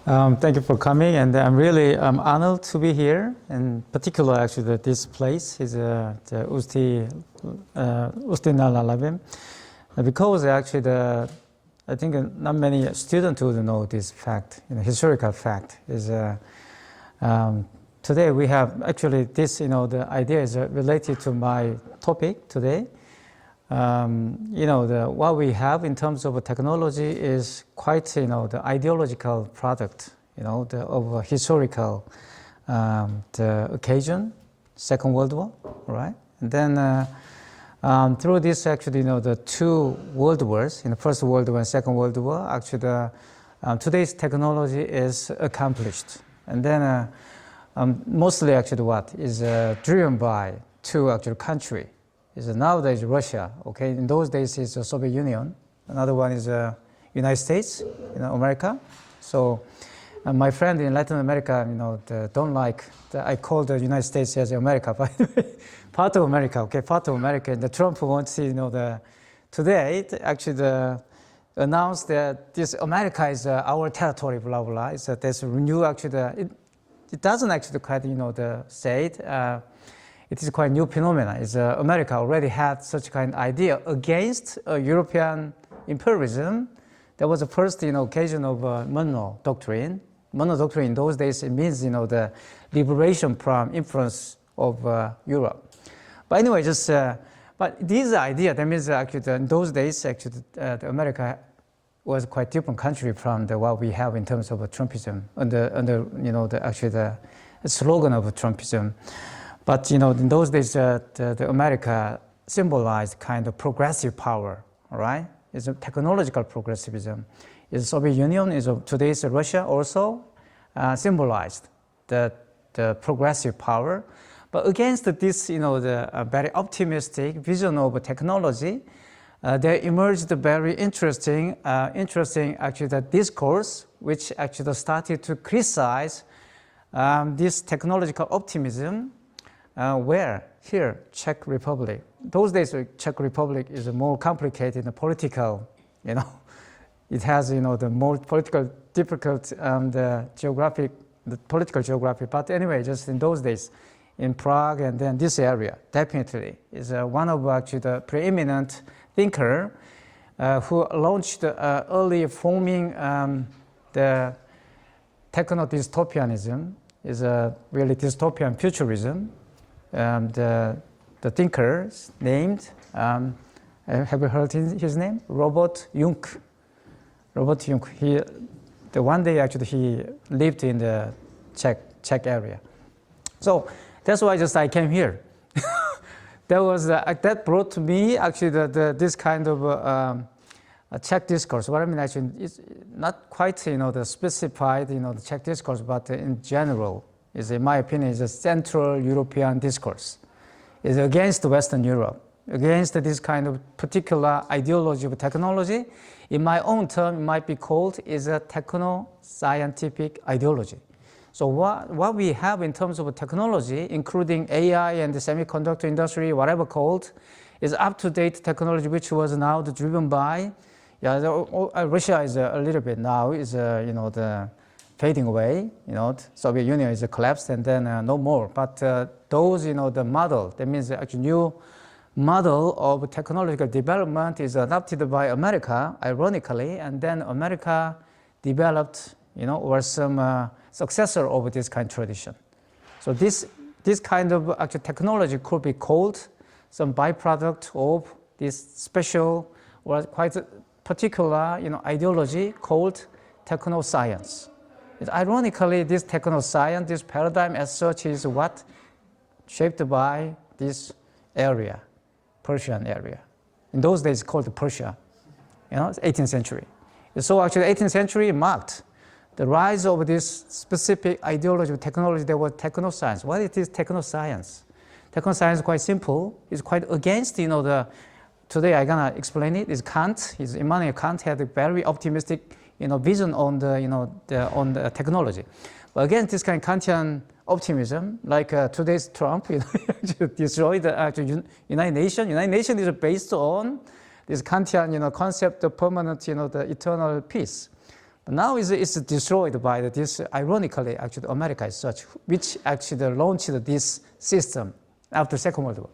Thank you for coming, and I'm really honored to be here. In particular, actually, that this place is the Usti because actually I think not many students would know this fact, historical fact. Is today we have actually this, the idea is related to my topic today. What we have in terms of technology is quite, the ideological product, of a historical the occasion, Second World War, right? And then through this, actually, the two world wars, First World War and Second World War, actually, today's technology is accomplished, and then mostly, actually, what is driven by two actual country. Is nowadays Russia, okay? In those days, it's the Soviet Union. Another one is United States, America. So my friend in Latin America, don't like, I call the United States as America, by the way, part of America, okay? Part of America. And the Trump wants, today, actually, announced that this America is our territory, blah, blah. It's there's new, actually, it doesn't actually quite, say it. It is quite a new phenomenon. America already had such kind of idea against European imperialism. That was the first occasion of Monroe Doctrine. Monroe Doctrine in those days, it means the liberation from influence of Europe. But anyway, but this idea, that means actually in those days, actually America was quite different country from what we have in terms of Trumpism, under the slogan of Trumpism. But in those days, the America symbolized kind of progressive power, all right? It's a technological progressivism. Is Soviet Union, is today's Russia also symbolized the progressive power. But against this, the very optimistic vision of technology, there emerged a very interesting actually the discourse, which actually started to criticize this technological optimism. Where? Here, Czech Republic. Those days, Czech Republic is more complicated and political, It has, the more political difficult the political geography. But anyway, just in those days, in Prague and then this area, definitely is one of actually the preeminent thinker who launched early forming the techno-dystopianism, is really dystopian futurism. The thinker named, have you heard his name? Robert Jung. Robert Jung. One day actually he lived in the Czech area. So that's why I came here. That brought to me actually this kind of a Czech discourse. What I mean actually, it's not quite the specified the Czech discourse, but in general. Is, in my opinion, is a Central European discourse. Is against Western Europe, against this kind of particular ideology of technology. In my own term, it might be called is a techno-scientific ideology. So what we have in terms of technology, including AI and the semiconductor industry, whatever called, is up-to-date technology, which was now driven by, Russia is a little bit now is the fading away, Soviet Union is collapsed and then no more. But those, the model, that means actually new model of technological development is adopted by America, ironically, and then America developed, or some successor of this kind of tradition. So this kind of actual technology could be called some byproduct of this special or quite particular, ideology called techno-science. Ironically, this techno-science, this paradigm as such is what? Shaped by this area, Persian area. In those days called Persia, it's 18th century. So actually 18th century marked the rise of this specific ideology of technology that was techno-science. What is techno-science? Techno-science is quite simple. It's quite against, today I'm gonna explain it, is Kant. Immanuel Kant had a very optimistic vision on the technology. But again, this kind of Kantian optimism, like today's Trump, destroyed the United Nations. United Nations is based on this Kantian, concept of permanent, the eternal peace. But now it's destroyed by this, ironically, actually, America is such, which actually launched this system after Second World War.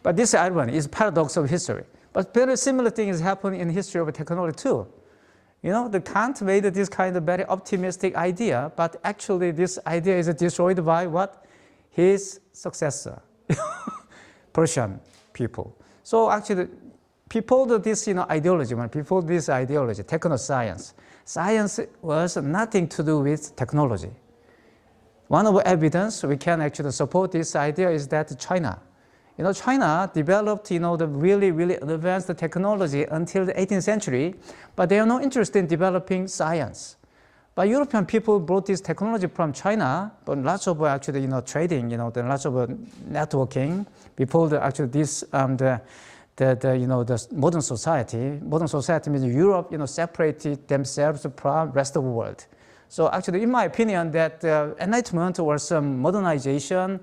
But this irony is paradox of history. But very similar thing is happening in history of technology too. The Kant made this kind of very optimistic idea, but actually this idea is destroyed by what? His successor, Persian people. So actually, people this ideology, when people this ideology, technoscience, science was nothing to do with technology. One of the evidence we can actually support this idea is that China. China developed, the really, really advanced technology until the 18th century, but they are not interested in developing science. But European people brought this technology from China, but lots of actually, trading, then lots of networking. Before this, the modern society. Modern society means Europe, separated themselves from rest of the world. So actually, in my opinion, that Enlightenment or some modernization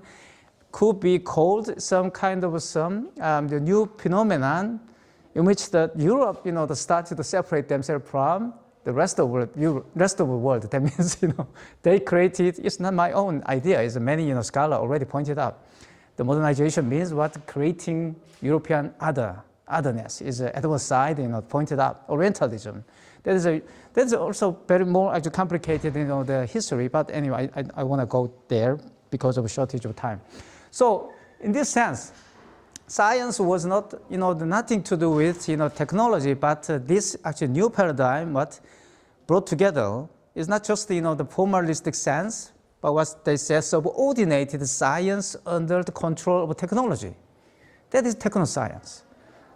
could be called some kind of the new phenomenon in which the Europe, started to separate themselves from the rest of the world. That means, they created. It's not my own idea. As many, scholars already pointed out. The modernization means what? Creating European otherness is at one side, pointed out. Orientalism. That is also very more actually complicated, the history. But anyway, I want to go there because of a shortage of time. So in this sense, science was not, nothing to do with, technology, but this actually new paradigm, what brought together is not just, the formalistic sense, but what they say subordinated science under the control of technology. That is technoscience.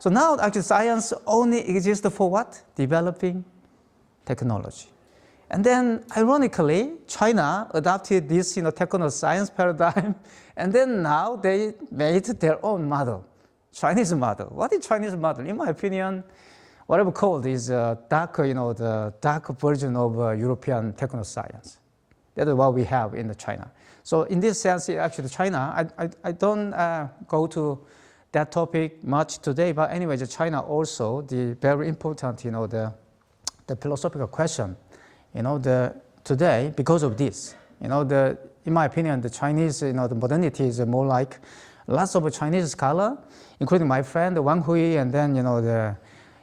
So now actually science only exists for what? Developing technology. And then, ironically, China adopted this, technoscience paradigm, and then now they made their own model, Chinese model. What is Chinese model? In my opinion, whatever called is dark, the dark version of European technoscience. That is what we have in China. So in this sense, actually, China, I don't go to that topic much today, but anyway, China also the very important, the philosophical question. Today, because of this, in my opinion, the Chinese, the modernity is more like lots of Chinese scholars, including my friend Wang Hui, and then, the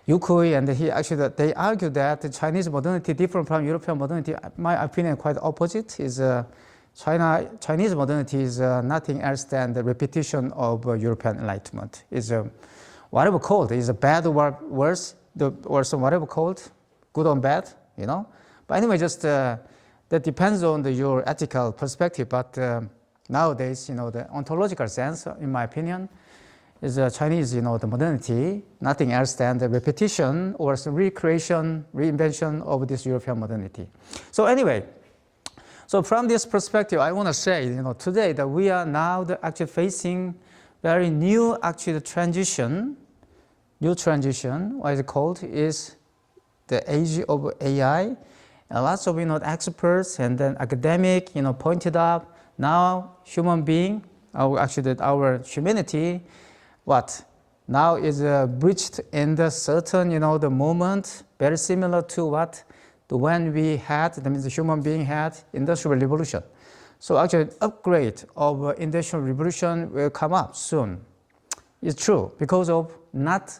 Yu Kui, and they argue that the Chinese modernity different from European modernity. My opinion, quite opposite. Is Chinese modernity is nothing else than the repetition of European Enlightenment. Is whatever called is a bad or worse, or some whatever called, good or bad, But anyway, just that depends on your ethical perspective. But nowadays, the ontological sense, in my opinion, is Chinese, the modernity, nothing else than the repetition or recreation, reinvention of this European modernity. So anyway, so from this perspective, I want to say, today that we are now actually facing very new transition. New transition, what is it called, is the age of AI. And lots of experts and then academic pointed out now human being, our humanity, what now is breached in the certain the moment very similar to what when we had, that means the human being had industrial revolution. So actually upgrade of industrial revolution will come up soon. It's true because of not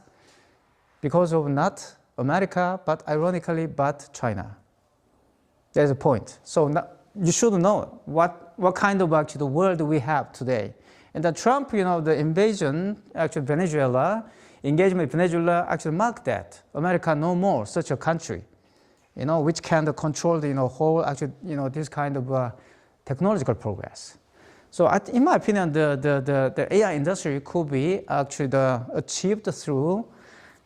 America, but ironically, but China. There's a point. So now you should know what kind of the world we have today. And the Trump, the invasion, Venezuela, engagement with Venezuela actually marked that. America no more such a country, which can control the whole, this kind of technological progress. So in my opinion, the AI industry could be achieved through,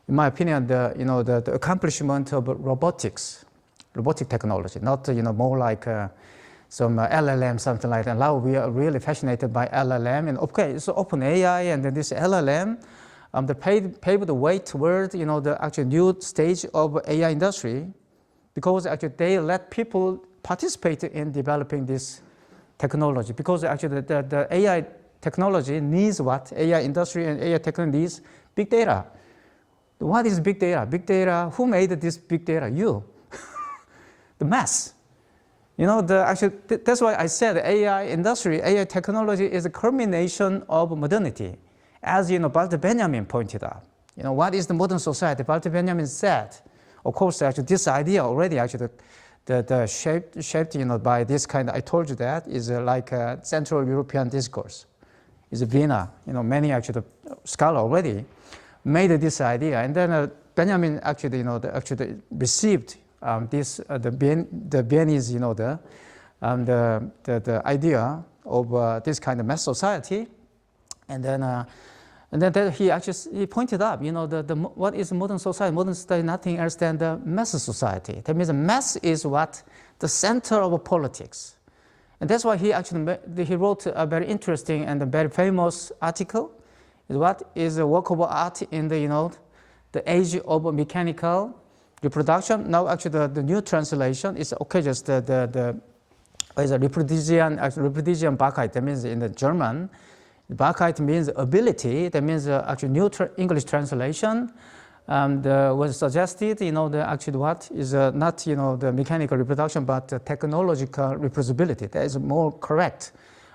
in my opinion, the accomplishment of robotic technology, not more like some LLM, something like that. Now we are really fascinated by LLM, and okay, so OpenAI and then this LLM, paved the way toward the actual new stage of AI industry, because actually they let people participate in developing this technology. Because actually the AI technology needs what? AI industry and AI technology needs big data. What is big data? Big data, who made this big data? You. the mass. You know, that's why I said AI industry, AI technology is a culmination of modernity. As you know, Walter Benjamin pointed out. You know, what is the modern society? Walter Benjamin said, of course, actually this idea already actually the shaped you know, by this kind of, I told you that, is like a Central European discourse. Is Vienna, you know, many actually scholars already made this idea. And then Benjamin actually, you know, actually received the Viennese, you know, the idea of this kind of mass society, and then he pointed out, you know, what is modern society? Modern society is nothing else than the mass society. That means the mass is what the center of politics, and that's why he wrote a very interesting and a very famous article. Is what is a work of art in the, you know, the age of mechanical reproduction. Now actually the new translation is okay, just the Reproduzieren Barkeit. That means in the German, Barkeit means ability. That means actually new English translation was suggested. You know, actually what is not, you know, the mechanical reproduction, but the technological reproducibility. That is more correct.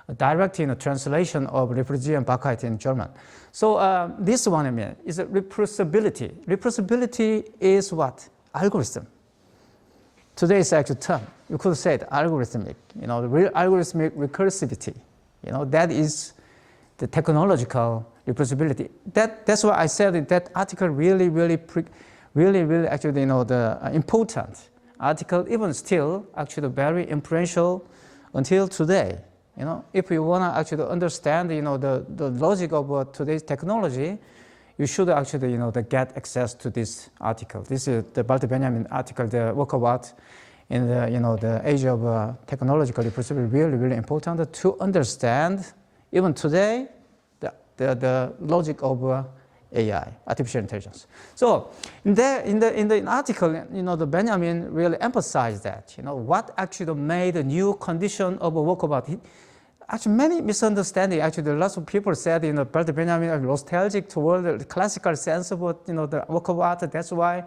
A direct, you know, translation of Reproduzieren Barkeit in German. So this one, I mean, is a reproducibility. Reproducibility is what? Algorithm. Today's actual term. You could say it algorithmic. You know, the real algorithmic recursivity. You know, that is the technological reproducibility. That's why I said in that article really actually, you know, the important article, even still actually very influential until today. You know, if you want to actually understand, you know, the logic of today's technology, you should actually, you know, get access to this article. This is the Walter Benjamin article, the work of art in the, you know, the age of technological reproducibility. Really important to understand even today the logic of AI, artificial intelligence. So in the article, you know, the Benjamin really emphasized that, you know, what actually made a new condition of a work of art. Actually, many misunderstanding. Actually, lots of people said, you know, Walter Benjamin is nostalgic toward the classical sense of, you know, the work of art. That's why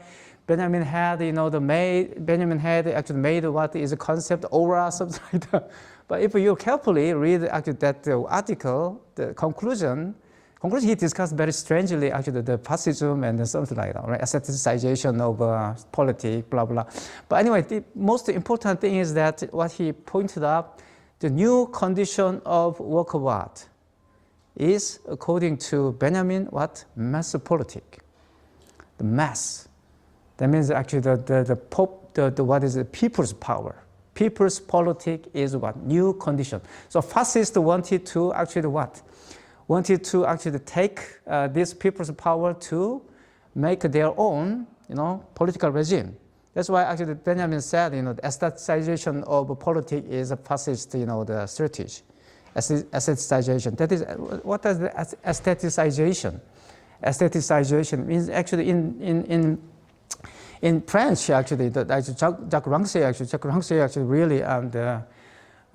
Benjamin had, you know, actually made what is a concept aura, something like that. But if you carefully read actually that article, the conclusion he discussed very strangely actually the fascism and something like that, right? Aestheticization of politics, blah blah. But anyway, the most important thing is that what he pointed out. The new condition of work of art is, according to Benjamin, what? Mass politic. The mass. That means actually what is the people's power. People's politic is what? New condition. So fascists wanted to actually what? Wanted to actually take this people's power to make their own, you know, political regime. That's why actually Benjamin said, you know, the aestheticization of politics is a fascist, you know, the strategy. Aestheticization. That is, what is the aestheticization? Aestheticization means actually in French actually, Jacques Rancière actually really the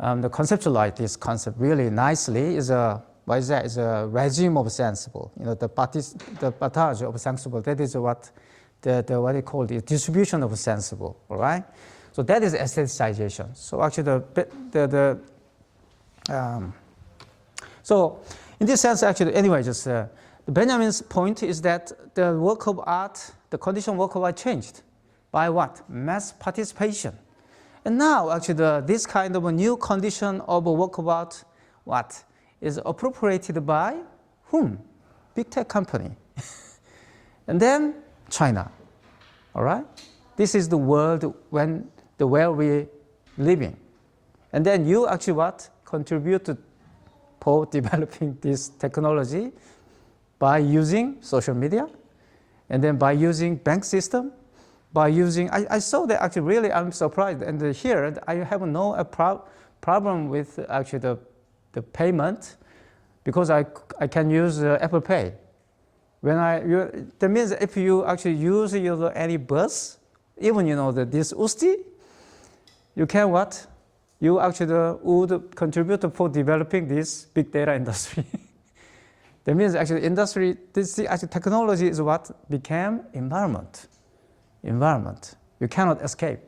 conceptualized this concept really nicely. Is a what is that? Is a regime of sensible. You know, the partage of sensible. That is what. What they call the distribution of sensible, all right? So that is aestheticization. So actually so in this sense, actually, anyway, just Benjamin's point is that the work of art, the condition of work of art changed by what? Mass participation. And now, actually, this kind of a new condition of a work of art, what? Is appropriated by whom? Big tech company. And then China, all right? This is the world where we living. And then you actually what? Contribute for developing this technology by using social media, and then by using bank system, by using, I saw that actually really I'm surprised. And here I have no problem with actually the payment because I can use Apple Pay. That means if you actually use any bus, even you know this UST, you can what? You actually would contribute for developing this big data industry. That means actually industry, this actually technology is what became environment. You cannot escape.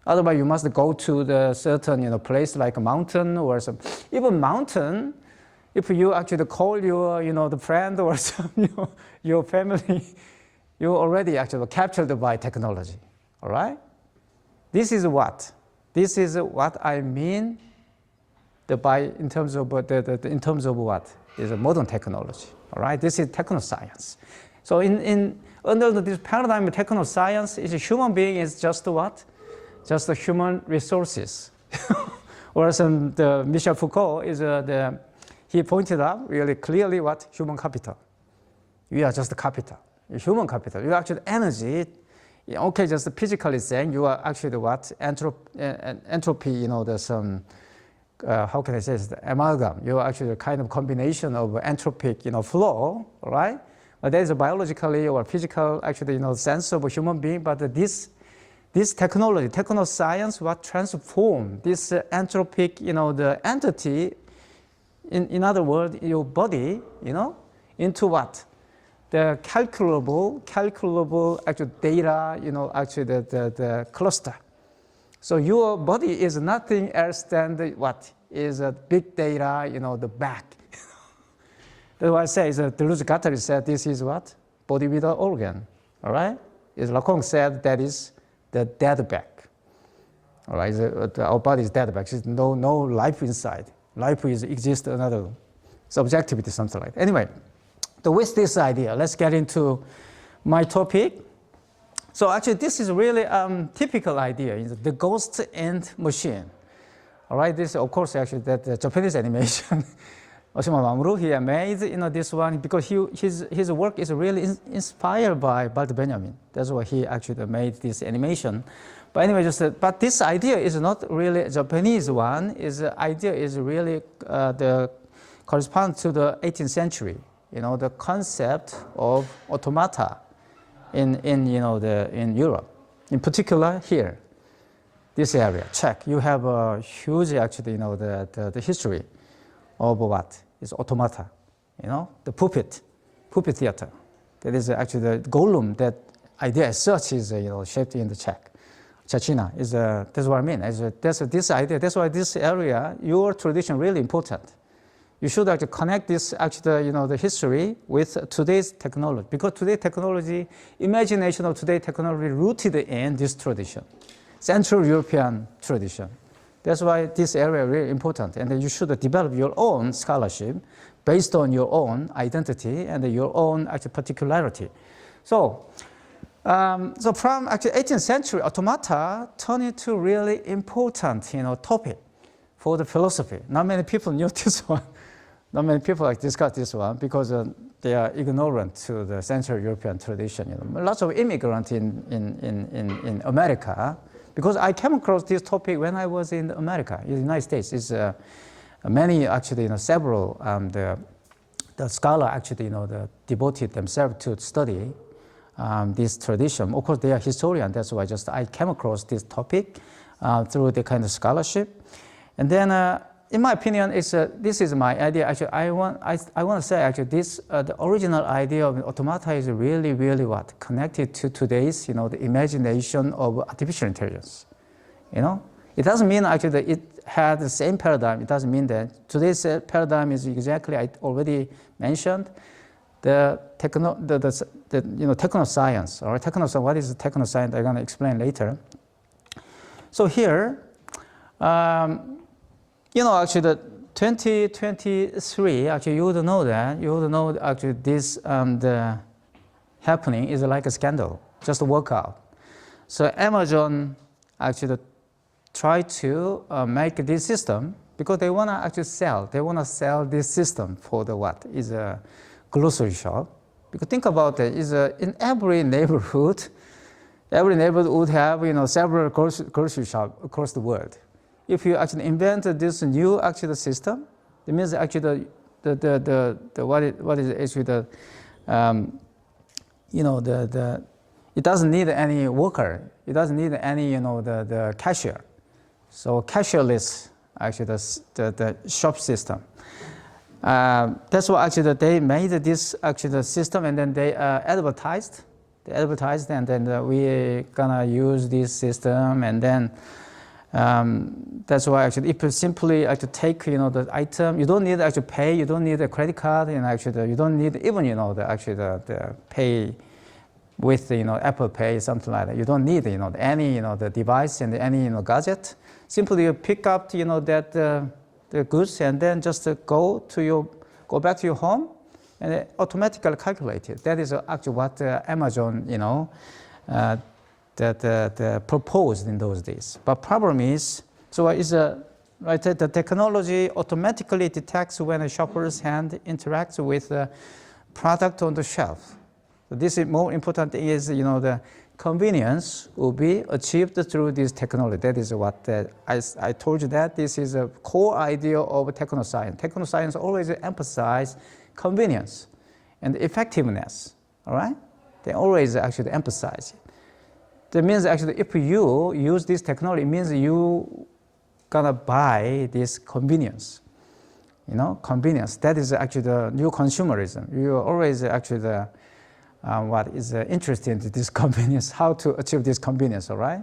Otherwise, you must go to the certain place like a mountain or some. Even mountain, if you actually call your the friend or some your family, you're already actually captured by technology. All right. This is what I mean. In terms of what is a modern technology. All right. This is technoscience. So under this paradigm of technoscience, is a human being is just what? Just the human resources. Or Michel Foucault is he pointed out really clearly what? Human capital. You are just the capital. You're human capital. You are actually energy. Okay, just physically saying you are actually the what? Entropy, there's some, how can I say this? The amalgam. You are actually a kind of combination of entropic, flow, right? But there is a biologically or physical, actually, sense of a human being. But this technology, technoscience, what transform this entropic, the entity, in other words, your body, into what? The calculable actual data, actually the cluster. So your body is nothing else than what is a big data, the back. That's why I say Deleuze Guattari said this is what? Body without organ. All right? As Lacan said, that is the dead back. All right? Our body is dead back. There's no life inside. Life exists another subjectivity, something like that. Anyway, so with this idea, let's get into my topic. So actually, this is really typical idea, the ghost and machine. All right, this of course actually that Japanese animation. Oshima Mamoru, he made this one because his work is really inspired by Walter Benjamin. That's why he actually made this animation. But anyway, but this idea is not really a Japanese one. Idea is really corresponds to the 18th century. The concept of automata in Europe, in particular here, this area, Czech. You have a huge actually the history of what is automata, the puppet theater. That is actually the golem. That idea as such is shaped in the Czechina. That's what I mean. That's this idea. That's why this area, your tradition, really important. You should actually connect this actually the history with today's technology, because today's technology, imagination of today's technology rooted in this tradition, Central European tradition. That's why this area is really important, and then you should develop your own scholarship based on your own identity and your own actual particularity. So from actually 18th century, automata turned into really important topic for the philosophy. Not many people knew this one. Not many people discuss this one because they are ignorant to the Central European tradition. Lots of immigrants in America. Because I came across this topic when I was in America, in the United States. It's many actually, several the scholar actually, devoted themselves to study this tradition. Of course, they are historians. That's why I came across this topic through the kind of scholarship, and then. In my opinion, this is my idea. Actually, I want to say actually this the original idea of automata is really what connected to today's the imagination of artificial intelligence. It doesn't mean actually that it had the same paradigm. It doesn't mean that today's paradigm is exactly I already mentioned the technoscience or technoscience. What is technoscience? I'm gonna explain later. So here. Actually, the 2023, actually, you would know that. You would know actually this the happening is like a scandal, just a workout. So Amazon actually try to make this system because they want to actually sell. They want to sell this system for the what is a grocery shop. Because think about it, in every neighborhood would have several grocery shops across the world. If you actually invent this new actually system, it means actually what is actually it doesn't need any worker. It doesn't need any the cashier. So cashierless actually the shop system. That's why actually they made this actually the system, and then they advertised. They advertised, and then we're gonna use this system, and then That's why actually, if you simply actually take the item, you don't need to actually pay. You don't need a credit card, and actually you don't need even the pay with Apple Pay, something like that. You don't need any the device and any gadget. Simply you pick up that the goods and then just go back to your home and it automatically calculate it. That is actually what Amazon that proposed in those days. But problem is, so is right, the technology automatically detects when a shopper's hand interacts with the product on the shelf. So this is more important is the convenience will be achieved through this technology. That is what I told you that this is a core idea of technoscience. Technoscience always emphasize convenience and effectiveness. All right, they always actually emphasize it. That means actually if you use this technology, it means you gonna buy this convenience. Convenience. That is actually the new consumerism. You are always actually the what is interested in this convenience, how to achieve this convenience, all right?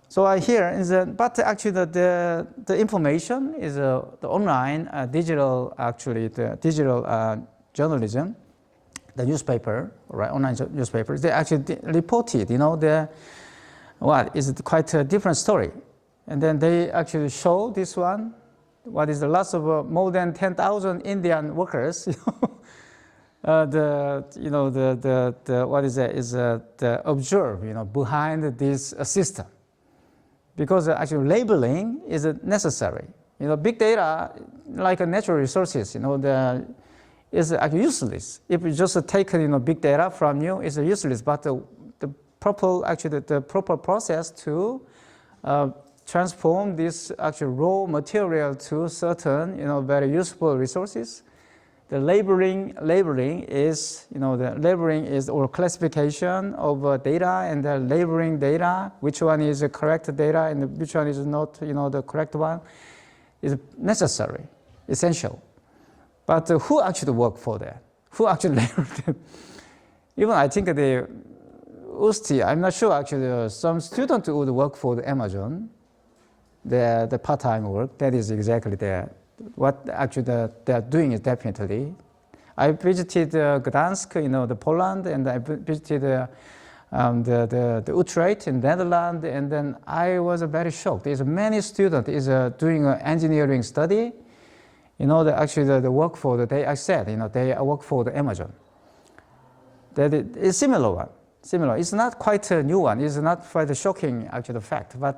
So here is, but actually the information is the online digital, actually the digital journalism, the newspaper, right? Online newspapers, they actually reported, what is quite a different story. And then they actually show this one, what is the loss of more than 10,000 Indian workers, what is that is the observe behind this system, because actually labeling is necessary. Big data like natural resources, is actually useless. If you just take big data from you, it's useless. But the proper process to transform this actual raw material to certain very useful resources. The labeling is or classification of data, and the labeling data, which one is the correct data and which one is not the correct one, is necessary, essential. But who actually work for that? Who actually labeled them? Even I think I'm not sure actually some students would work for the Amazon, the part-time work. That is exactly what actually they're doing is definitely. I visited Gdansk, the Poland, and I visited the Utrecht in Netherlands, and then I was very shocked. There's many students is doing an engineering study. Actually the work for I said, they work for the Amazon. That is similar one. Similar. It's not quite a new one. It's not quite a shocking actually fact, but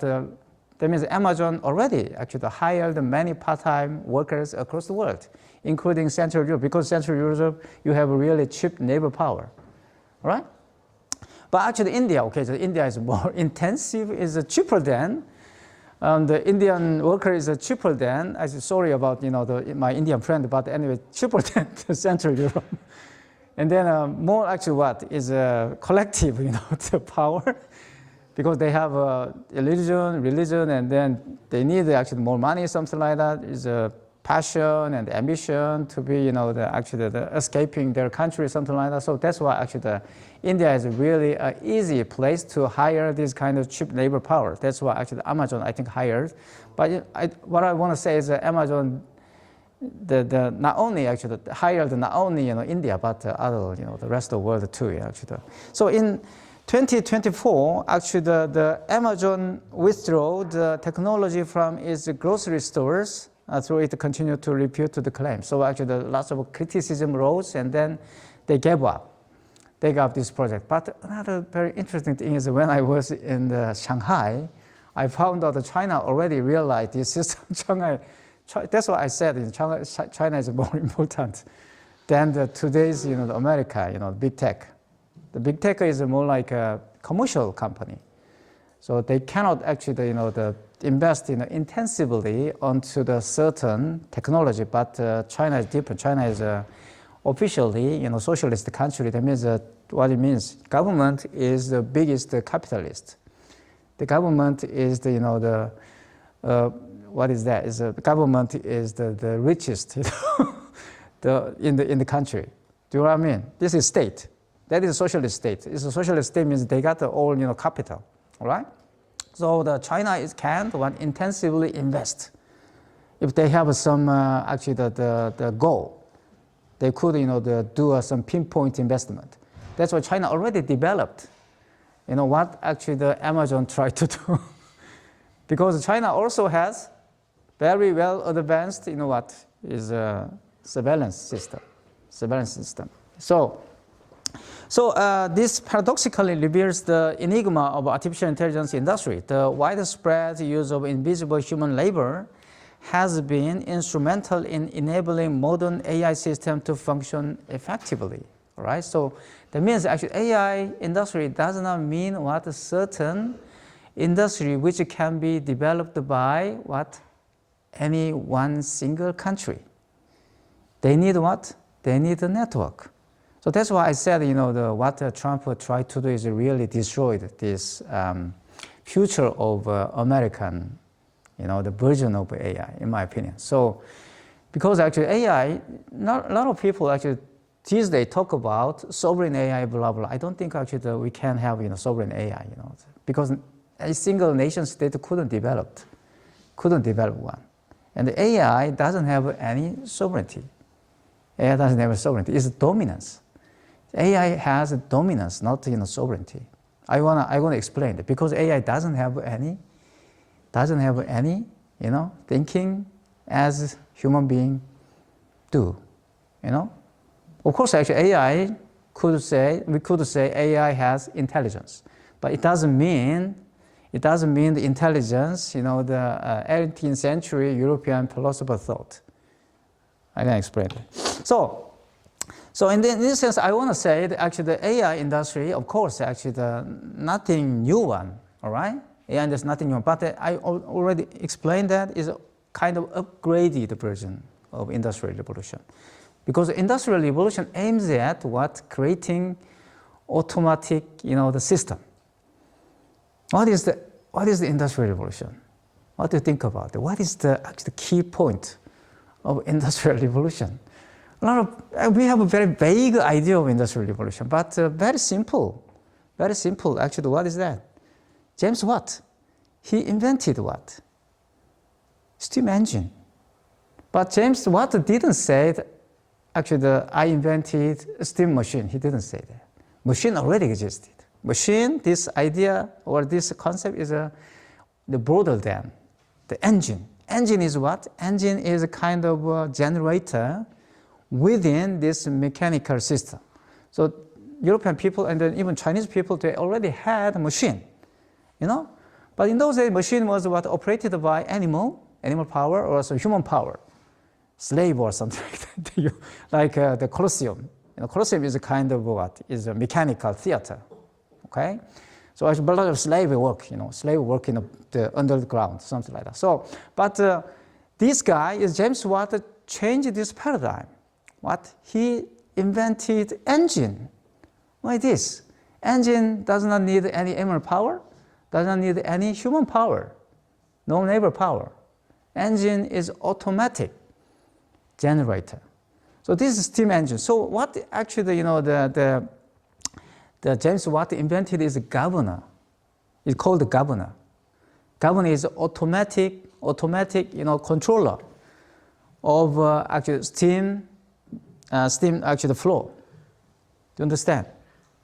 that means Amazon already actually hired many part-time workers across the world, including Central Europe, because Central Europe, you have really cheap labor power, all right? But actually India, so India is more intensive, is cheaper than, the Indian worker is cheaper than, I say sorry about, my Indian friend, but anyway, cheaper than the Central Europe. And then more actually what is collective, the power. Because they have a religion, and then they need actually more money, something like that. Is a passion and ambition to be, escaping their country, something like that. So that's why actually India is really an easy place to hire this kind of cheap labor power. That's why actually Amazon, I think, hired. But what I want to say is that Amazon, not only actually hired not only India, but other the rest of the world too, actually. So in 2024, actually the Amazon withdrew the technology from its grocery stores, so it continued to repeat the claim. So actually lots of criticism rose, and then they gave up. They gave up this project. But another very interesting thing is when I was in Shanghai, I found out that China already realized this system. That's why I said in China is more important than today's America, big tech. The big tech is more like a commercial company, so they cannot actually, invest intensively onto the certain technology. But China is different. China is officially, socialist country. That means what it means. Government is the biggest capitalist. The government is the what is that? Is the government is the richest, in the country. Do you know what I mean? This is state. That is a socialist state. It's a socialist state means they got all capital, all right? So the China can intensively invest. If they have some actually the goal, they could do some pinpoint investment. That's why China already developed. What actually the Amazon tried to do, because China also has very well advanced is a surveillance system. So this paradoxically reveals the enigma of artificial intelligence industry. The widespread use of invisible human labor has been instrumental in enabling modern AI systems to function effectively. All right? So that means actually AI industry does not mean what a certain industry which can be developed by any one single country. They need what? They need a network. So that's why I said, what Trump tried to do is really destroyed this future of American, the version of AI, in my opinion. So, because actually AI, a lot of people actually these days talk about sovereign AI, blah, blah. I don't think actually that we can have, sovereign AI, because a single nation state couldn't develop one. And the AI doesn't have any sovereignty. AI doesn't have sovereignty. It's dominance. AI has dominance, not sovereignty. I wanna explain that because AI doesn't have any thinking as human being do. Of course, actually AI we could say AI has intelligence, but it doesn't mean the intelligence the 18th century European philosopher thought. I can explain it. So in this sense, I want to say that actually the AI industry, of course, actually nothing new one, all right? AI is nothing new, but I already explained that is a kind of upgraded version of Industrial Revolution. Because the Industrial Revolution aims at creating automatic, the system. What is the Industrial Revolution? What do you think about it? What is the key point of Industrial Revolution? We have a very vague idea of Industrial Revolution, but very simple. Actually, what is that? James Watt, he invented what? Steam engine. But James Watt didn't say that, actually, I invented a steam machine. He didn't say that. Machine already existed. Machine, this idea or this concept is the broader than the engine. Engine is what? Engine is a kind of a generator within this mechanical system. So European people and then even Chinese people, they already had a machine, But in those days, machine was operated by animal power or also human power, slave or something like that. Like the Colosseum. Colosseum is a kind of is a mechanical theater, okay? So actually a lot of slave work, slave work in the underground, something like that. So, but this guy James Watt changed this paradigm. He invented engine. Why this? Engine does not need any animal power, does not need any human power, no neighbor power. Engine is automatic generator. So this is steam engine. So what actually, the James Watt invented is a governor. It's called the governor. Governor is automatic, controller of actually steam actually the flow. Do you understand?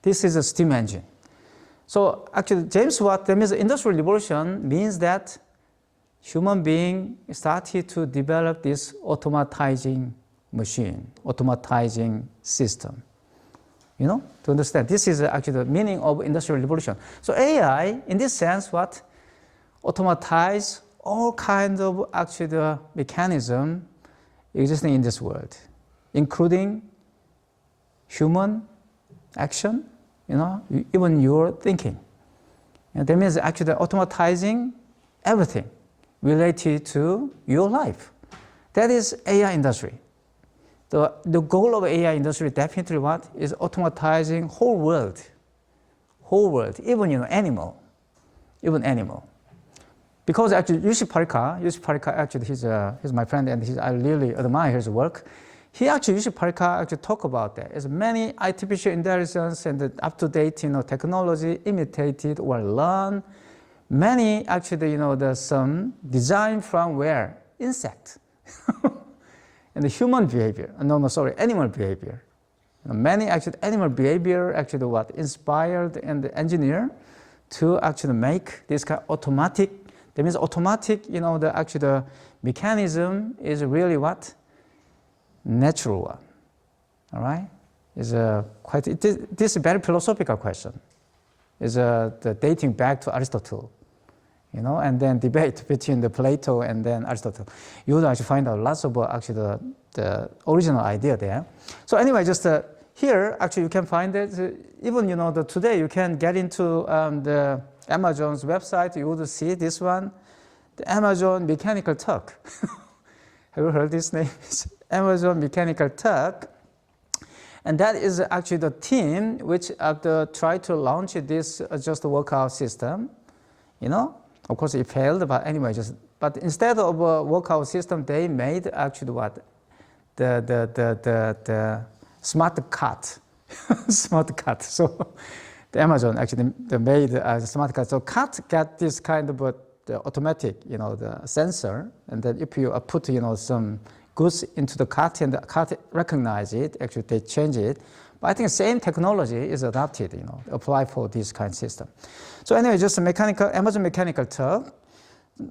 This is a steam engine. So actually James Watt, that means the Industrial Revolution means that human being started to develop this automatizing machine, automatizing system. To understand, this is actually the meaning of Industrial Revolution. So AI, in this sense, automatize all kinds of actually the mechanism existing in this world, including human action, even your thinking. That means actually automatizing everything related to your life. That is AI industry. The goal of AI industry definitely is automatizing whole world, even animal. Because actually Yussi Parikh actually he's my friend and I really admire his work. Yussi Parikh actually talk about that. As many artificial intelligence and up-to-date technology imitated or learn many actually, some design from where? Insect. And the human behavior, animal behavior. Many actually animal behavior actually what? Inspired and engineered to actually make this kind of automatic. That means automatic, the mechanism is really what? Natural one. All right? Is this is a very philosophical question. Is the dating back to Aristotle, and then debate between the Plato and then Aristotle. You would actually find out lots of actually the original idea there. So anyway, just here actually you can find it. Even today you can get into the Amazon's website. You would see this one, the Amazon Mechanical Turk. Have you heard this name? Amazon Mechanical Turk. And that is actually the team which tried to launch this just workout system. Of course it failed, but anyway, but instead of a workout system, they made actually what? The smart cart. Smart cart. So the Amazon actually they made a smart cart. So cart got this kind of the automatic, the sensor, and then if you put some goods into the cart and the cart recognize it, actually they change it. But I think the same technology is adapted, applied for this kind of system. So anyway, just Amazon Mechanical Turk.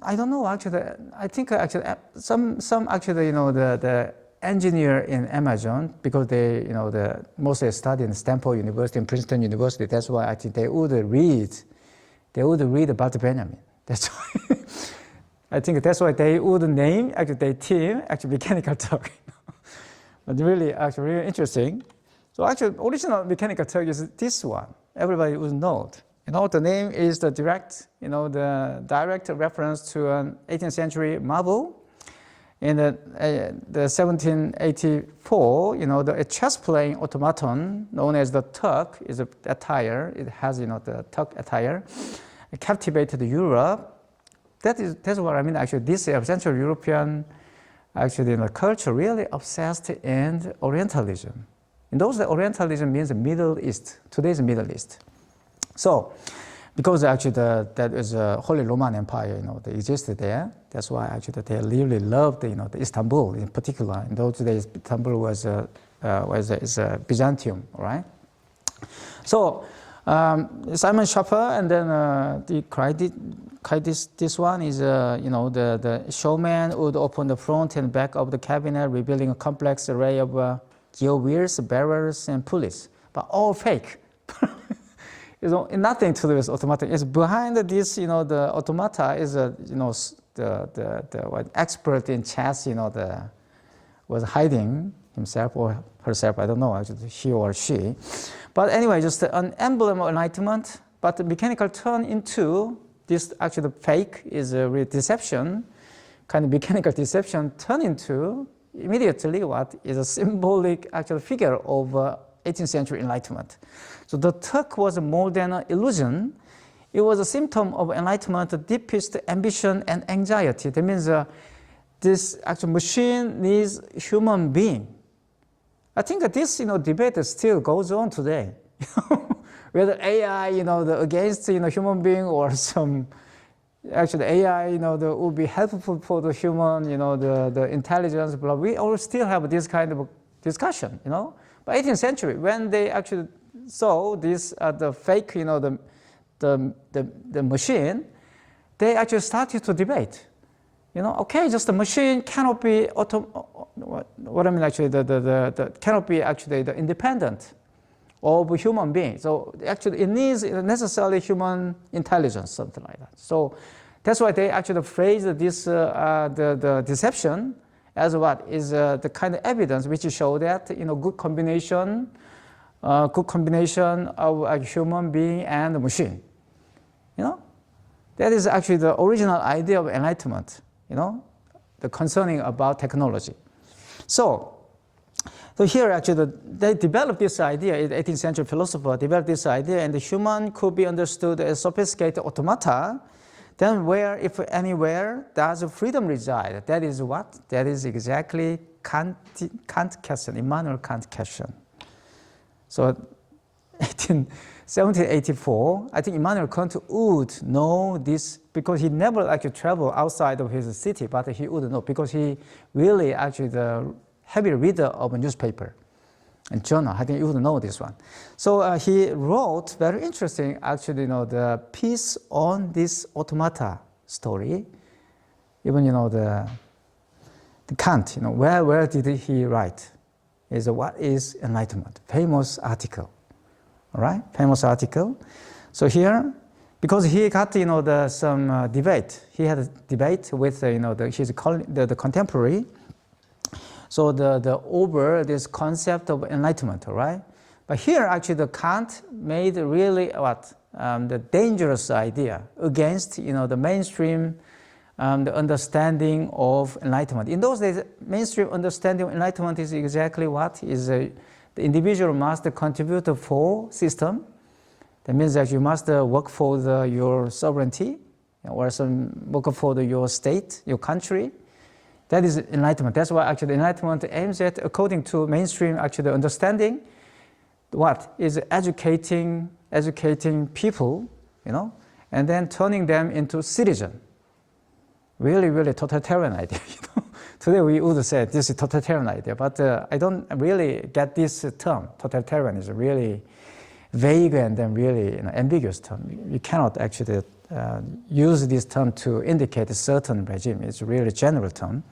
I don't know actually. I think actually some actually the engineer in Amazon, because they mostly study in Stanford University and Princeton University. That's why I think they would read about Benjamin. That's why. I think that's why they would name actually their team actually Mechanical Turk. But really interesting. So actually original Mechanical Turk is this one. Everybody would know it. The name is the direct reference to an 18th century marvel. In the 1784, a chess-playing automaton known as the Turk is a attire. It has the Turk attire. It captivated Europe. That's what I mean. Actually, this Central European culture really obsessed in Orientalism. In those days, Orientalism means the Middle East. Today's Middle East. So, because actually that is a Holy Roman Empire, they existed there. That's why actually they really loved, the Istanbul in particular. In those days, Istanbul was Byzantium, right? So Simon Schaffer, and then this one is the showman would open the front and back of the cabinet, revealing a complex array of gear wheels, barrels, and pulleys, but all fake. Nothing to do with automata. It's behind this, the automata is the expert in chess, was hiding himself or herself. I don't know, actually, he or she. But anyway, just an emblem of enlightenment. But the mechanical turn into this actually fake is a real deception, kind of mechanical deception turn into immediately what is a symbolic actual figure of 18th century enlightenment. So the Turk was more than an illusion. It was a symptom of enlightenment, the deepest ambition and anxiety. That means this actual machine needs human being. I think that this debate still goes on today. Whether AI against human being or some actually AI that would be helpful for the human the intelligence, blah. We all still have this kind of discussion. But 18th century, when they actually saw this the fake the machine, they actually started to debate. Okay, just the machine cannot be what I mean actually the cannot be actually the independent of a human being. So actually it needs necessarily human intelligence, something like that. So that's why they actually phrase this the deception as what is the kind of evidence which show that good combination of a human being and a machine. That is actually the original idea of enlightenment. The concerning about technology. So here actually they developed this idea. The 18th century philosopher developed this idea, and the human could be understood as sophisticated automata. Then where, if anywhere, does freedom reside? That is what? That is exactly Kant question, Immanuel Kant question. So 1784, I think Immanuel Kant would know this because he never actually traveled outside of his city, but he would know because he really actually the heavy reader of a newspaper and journal. I think you would know this one. So he wrote very interesting, actually, the piece on this automata story. Even the Kant, where did he write? Is what is enlightenment? Famous article. All right, famous article. So here, because he got some debate. He had a debate with the contemporary. So the over this concept of enlightenment, all right? But here actually the Kant made really the dangerous idea against the mainstream the understanding of enlightenment. In those days, mainstream understanding of enlightenment is exactly what is the individual must contribute for system. That means that you must work for your sovereignty, or work for your state, your country. That is enlightenment. That's why actually enlightenment aims at, according to mainstream actually understanding, what is educating people, and then turning them into citizen. Really, really totalitarian idea. Today we would say this is totalitarian idea, but I don't really get this term. Totalitarian is really vague and then really ambiguous term. You cannot actually use this term to indicate a certain regime. It's a really general term.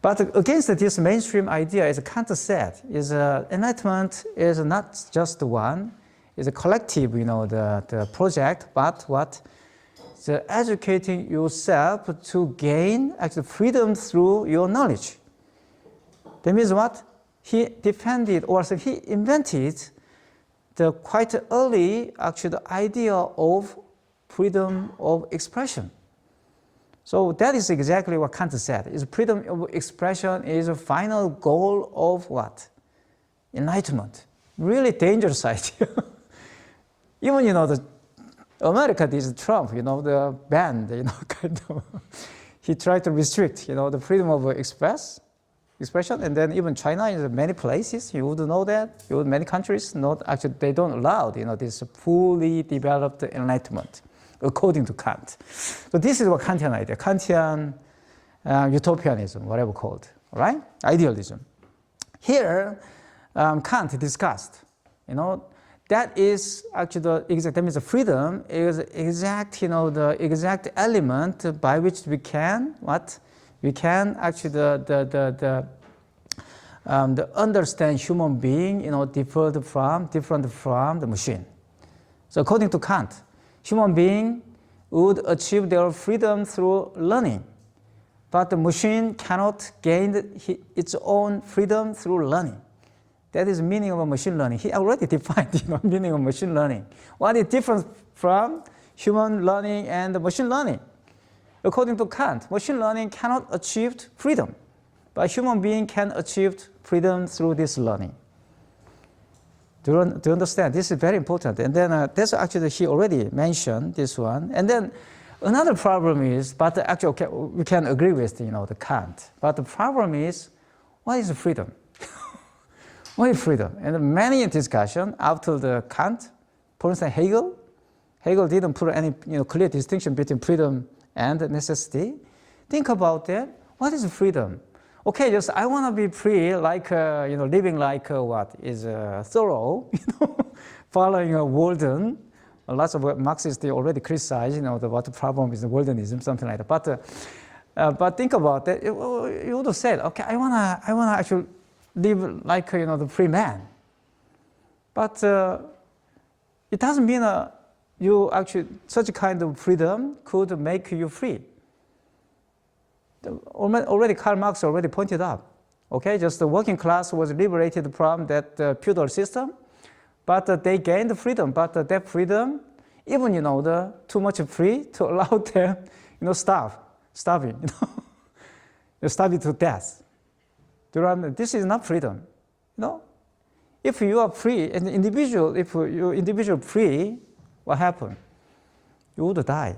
But against this mainstream idea, as Kant said, is enlightenment is not just one, it's a collective, the project, but what? The educating yourself to gain actually freedom through your knowledge. That means what? He defended, or so he invented the quite early actually the idea of freedom of expression. So that is exactly what Kant said. Is freedom of expression is a final goal of what? Enlightenment. Really dangerous idea. Even the America did Trump, the ban, kind of. He tried to restrict, the freedom of expression, and then even China in many places, you would know that, many countries, they don't allow, this fully developed enlightenment, according to Kant. So this is what Kantian idea, Kantian utopianism, whatever called, right? Idealism. Here, Kant discussed, that is actually the exact, that means the freedom is exact, the exact element by which we can, we can actually the understand human being, different from the machine. So according to Kant, human being would achieve their freedom through learning, but the machine cannot gain its own freedom through learning. That is the meaning of machine learning. He already defined the meaning of machine learning. What is different from human learning and machine learning? According to Kant, machine learning cannot achieve freedom, but human being can achieve freedom through this learning. Do you understand? This is very important. And then that's actually he already mentioned this one. And then another problem is, but actually okay, we can agree with the Kant. But the problem is, what is freedom? What is freedom? And many discussion after the Kant, for instance, Hegel didn't put any clear distinction between freedom and necessity. Think about that. What is freedom? Okay, just I want to be free, like living like what is Thoreau, following a Walden. Lots of Marxists they already criticize, what the problem is the Waldenism, something like that. But think about that. You would have said, okay, I wanna actually live like the free man. But it doesn't mean you actually such a kind of freedom could make you free. Already Karl Marx already pointed out. Okay, just the working class was liberated from that feudal system, but they gained freedom. But that freedom, even the too much free to allow them, starving, starving to death. This is not freedom, If you are free, an individual, if you're individual free, what happened? You would die.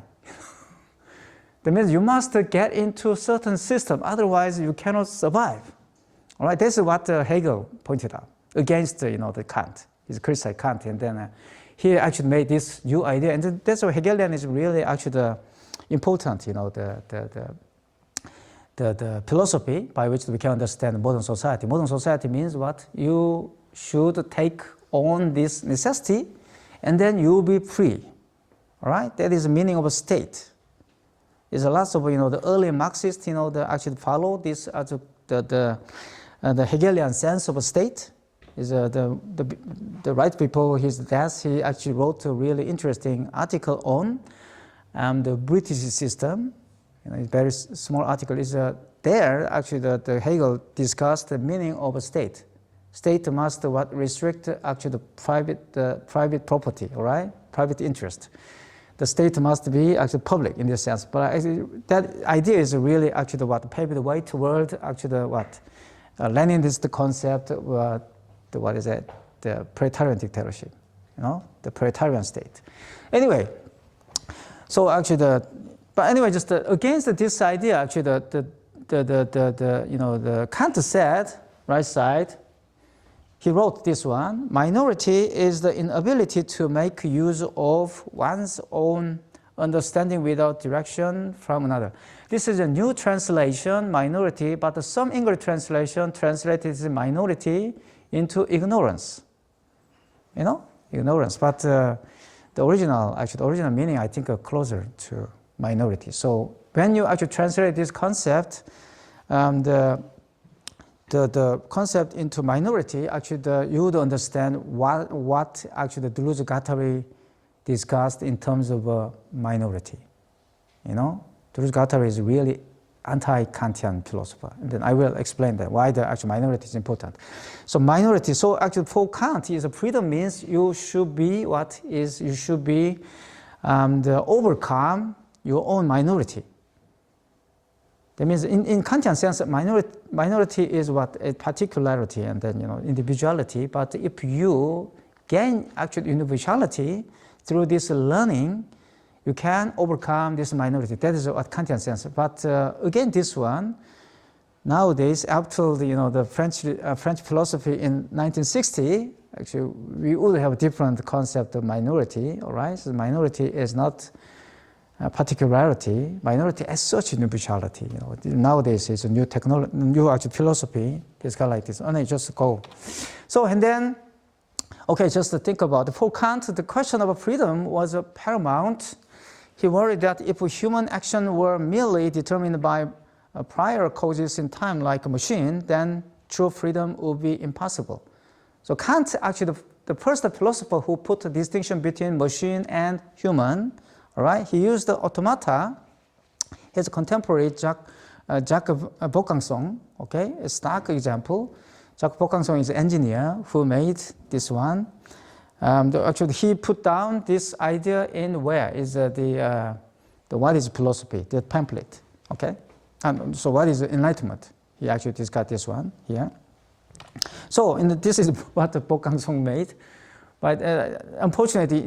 That means you must get into a certain system, otherwise you cannot survive. All right, this is what Hegel pointed out against the Kant. He's criticized Kant, and then he actually made this new idea, and that's why Hegelian is really actually the important, the philosophy by which we can understand modern society. Modern society means what? You should take on this necessity, and then you will be free. All right, that is the meaning of a state. There's a lot of the early Marxists they actually follow this the Hegelian sense of a state. Is the right before his death, he actually wrote a really interesting article on the British system. A very small article is there. Actually, the Hegel discussed the meaning of a state. State must restrict actually the private property, all right, private interest. The state must be actually public in this sense. But that idea is really actually what paved the way toward actually Lenin is the concept. What is it? The proletarian dictatorship, the proletarian state. Anyway, so actually just against this idea, actually the Kant said, right side, he wrote this one: minority is the inability to make use of one's own understanding without direction from another. This is a new translation, minority, but some English translation translated minority into ignorance. Ignorance. But the original meaning, I think, are closer to minority. So when you actually translate this concept, the concept into minority, actually you would understand what actually Deleuze-Guattari discussed in terms of minority. Deleuze-Guattari is really anti-Kantian philosopher. And then I will explain that, why the actual minority is important. So minority, so actually for Kant, freedom means you should be overcome your own minority. That means in Kantian sense, minority is what? A particularity and then individuality. But if you gain actual individuality through this learning, you can overcome this minority. That is what Kantian sense. But again, this one, nowadays, after the French philosophy in 1960, actually we would have a different concept of minority. All right, so minority is not a particularity. Minority as such individuality. Nowadays it's a new technology, new actual philosophy. It's kind of like this. And just go. So and then, okay, just to think about it. For Kant, the question of freedom was paramount. He worried that if human action were merely determined by prior causes in time, like a machine, then true freedom would be impossible. So Kant, actually, the first philosopher who put a distinction between machine and human, all right, he used the automata. His contemporary Jacques Vaucanson, okay, a stark example. Jacques Vaucanson is an engineer who made this one. Actually, he put down this idea in where is the what is philosophy, the pamphlet, okay? So what is enlightenment? He actually discussed this one here. So this is what the Vaucanson made, but unfortunately,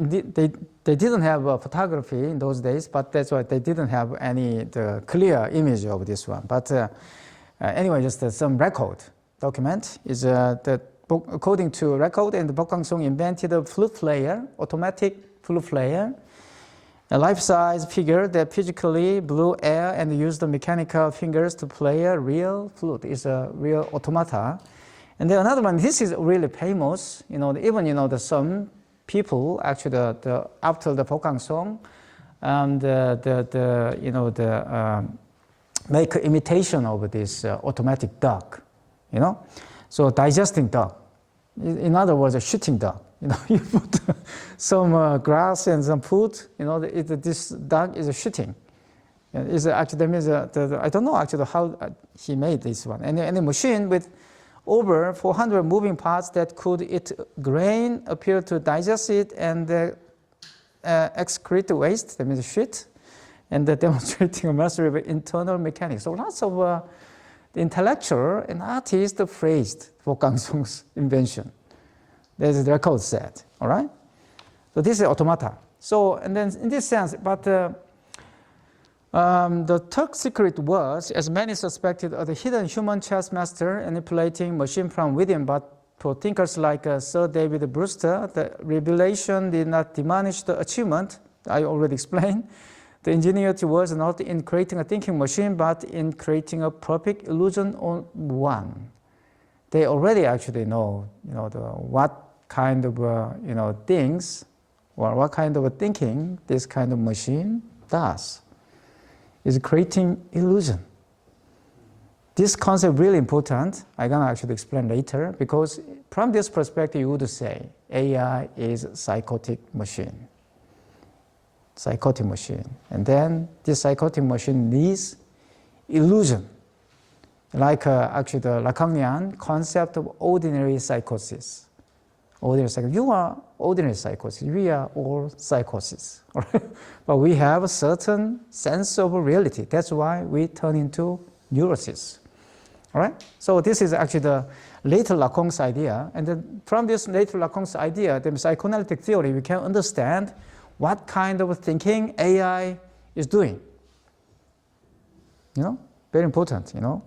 they didn't have photography in those days, but that's why they didn't have the clear image of this one. But anyway, just some record document is according to record, and Vaucanson invented a flute player, automatic flute player, a life-size figure that physically blew air and used the mechanical fingers to play a real flute. It's a real automata. And then another one, this is really famous. Even some people actually after the Vaucanson, make imitation of this automatic dog. So digesting dog. In other words, a shooting dog. You put some grass and some food. This dog is shooting. Is actually that means I don't know actually how he made this one. And a machine with over 400 moving parts that could eat grain, appear to digest it, and excrete waste. That means shit, and demonstrating a mastery of internal mechanics. So lots of the intellectual and artist praised Vaucanson's invention. There's the record set, all right? So this is automata. So, and then in this sense, but the Turk's secret was, as many suspected, the hidden human chess master manipulating machine from within, but for thinkers like Sir David Brewster, the revelation did not diminish the achievement. I already explained. The ingenuity was not in creating a thinking machine, but in creating a perfect illusion on one. They already actually know, what kind of, things or what kind of thinking this kind of machine does. Is creating illusion. This concept really important. I'm gonna actually explain later, because from this perspective, you would say AI is psychotic machine. Psychotic machine. And then this psychotic machine needs illusion. Like actually the Lacanian concept of ordinary psychosis. Ordinary psychosis. You are ordinary psychosis. We are all psychosis. Right? But we have a certain sense of reality. That's why we turn into neurosis. All right? So this is actually the later Lacan's idea. And then from this later Lacan's idea, the psychoanalytic theory, we can understand what kind of thinking AI is doing. Very important, And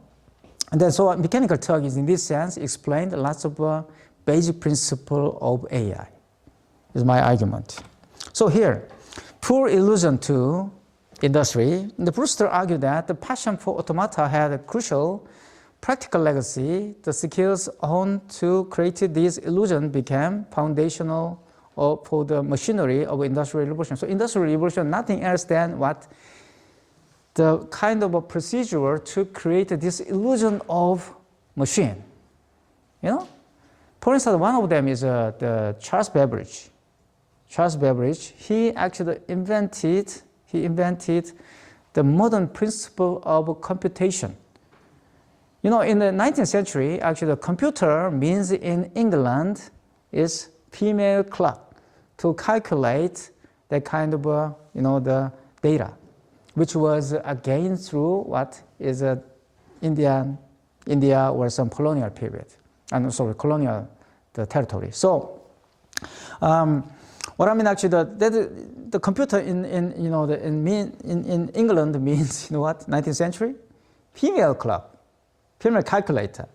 then so mechanical Turk is in this sense explained lots of basic principle of AI, is my argument. So here, poor illusion to industry. The Brewster argued that the passion for automata had a crucial practical legacy. The skills honed to create these illusions became foundational for the machinery of industrial revolution. So industrial revolution, nothing else than what the kind of a procedure to create this illusion of machine. For instance, one of them is the Charles Babbage. Charles Babbage, he actually invented the modern principle of computation. In the 19th century, actually the computer means in England is female clock to calculate that kind of, the data, which was gained through what is India or some colonial period. Colonial the territory. So, what I mean actually, the computer in England means 19th century, female clock, female calculator.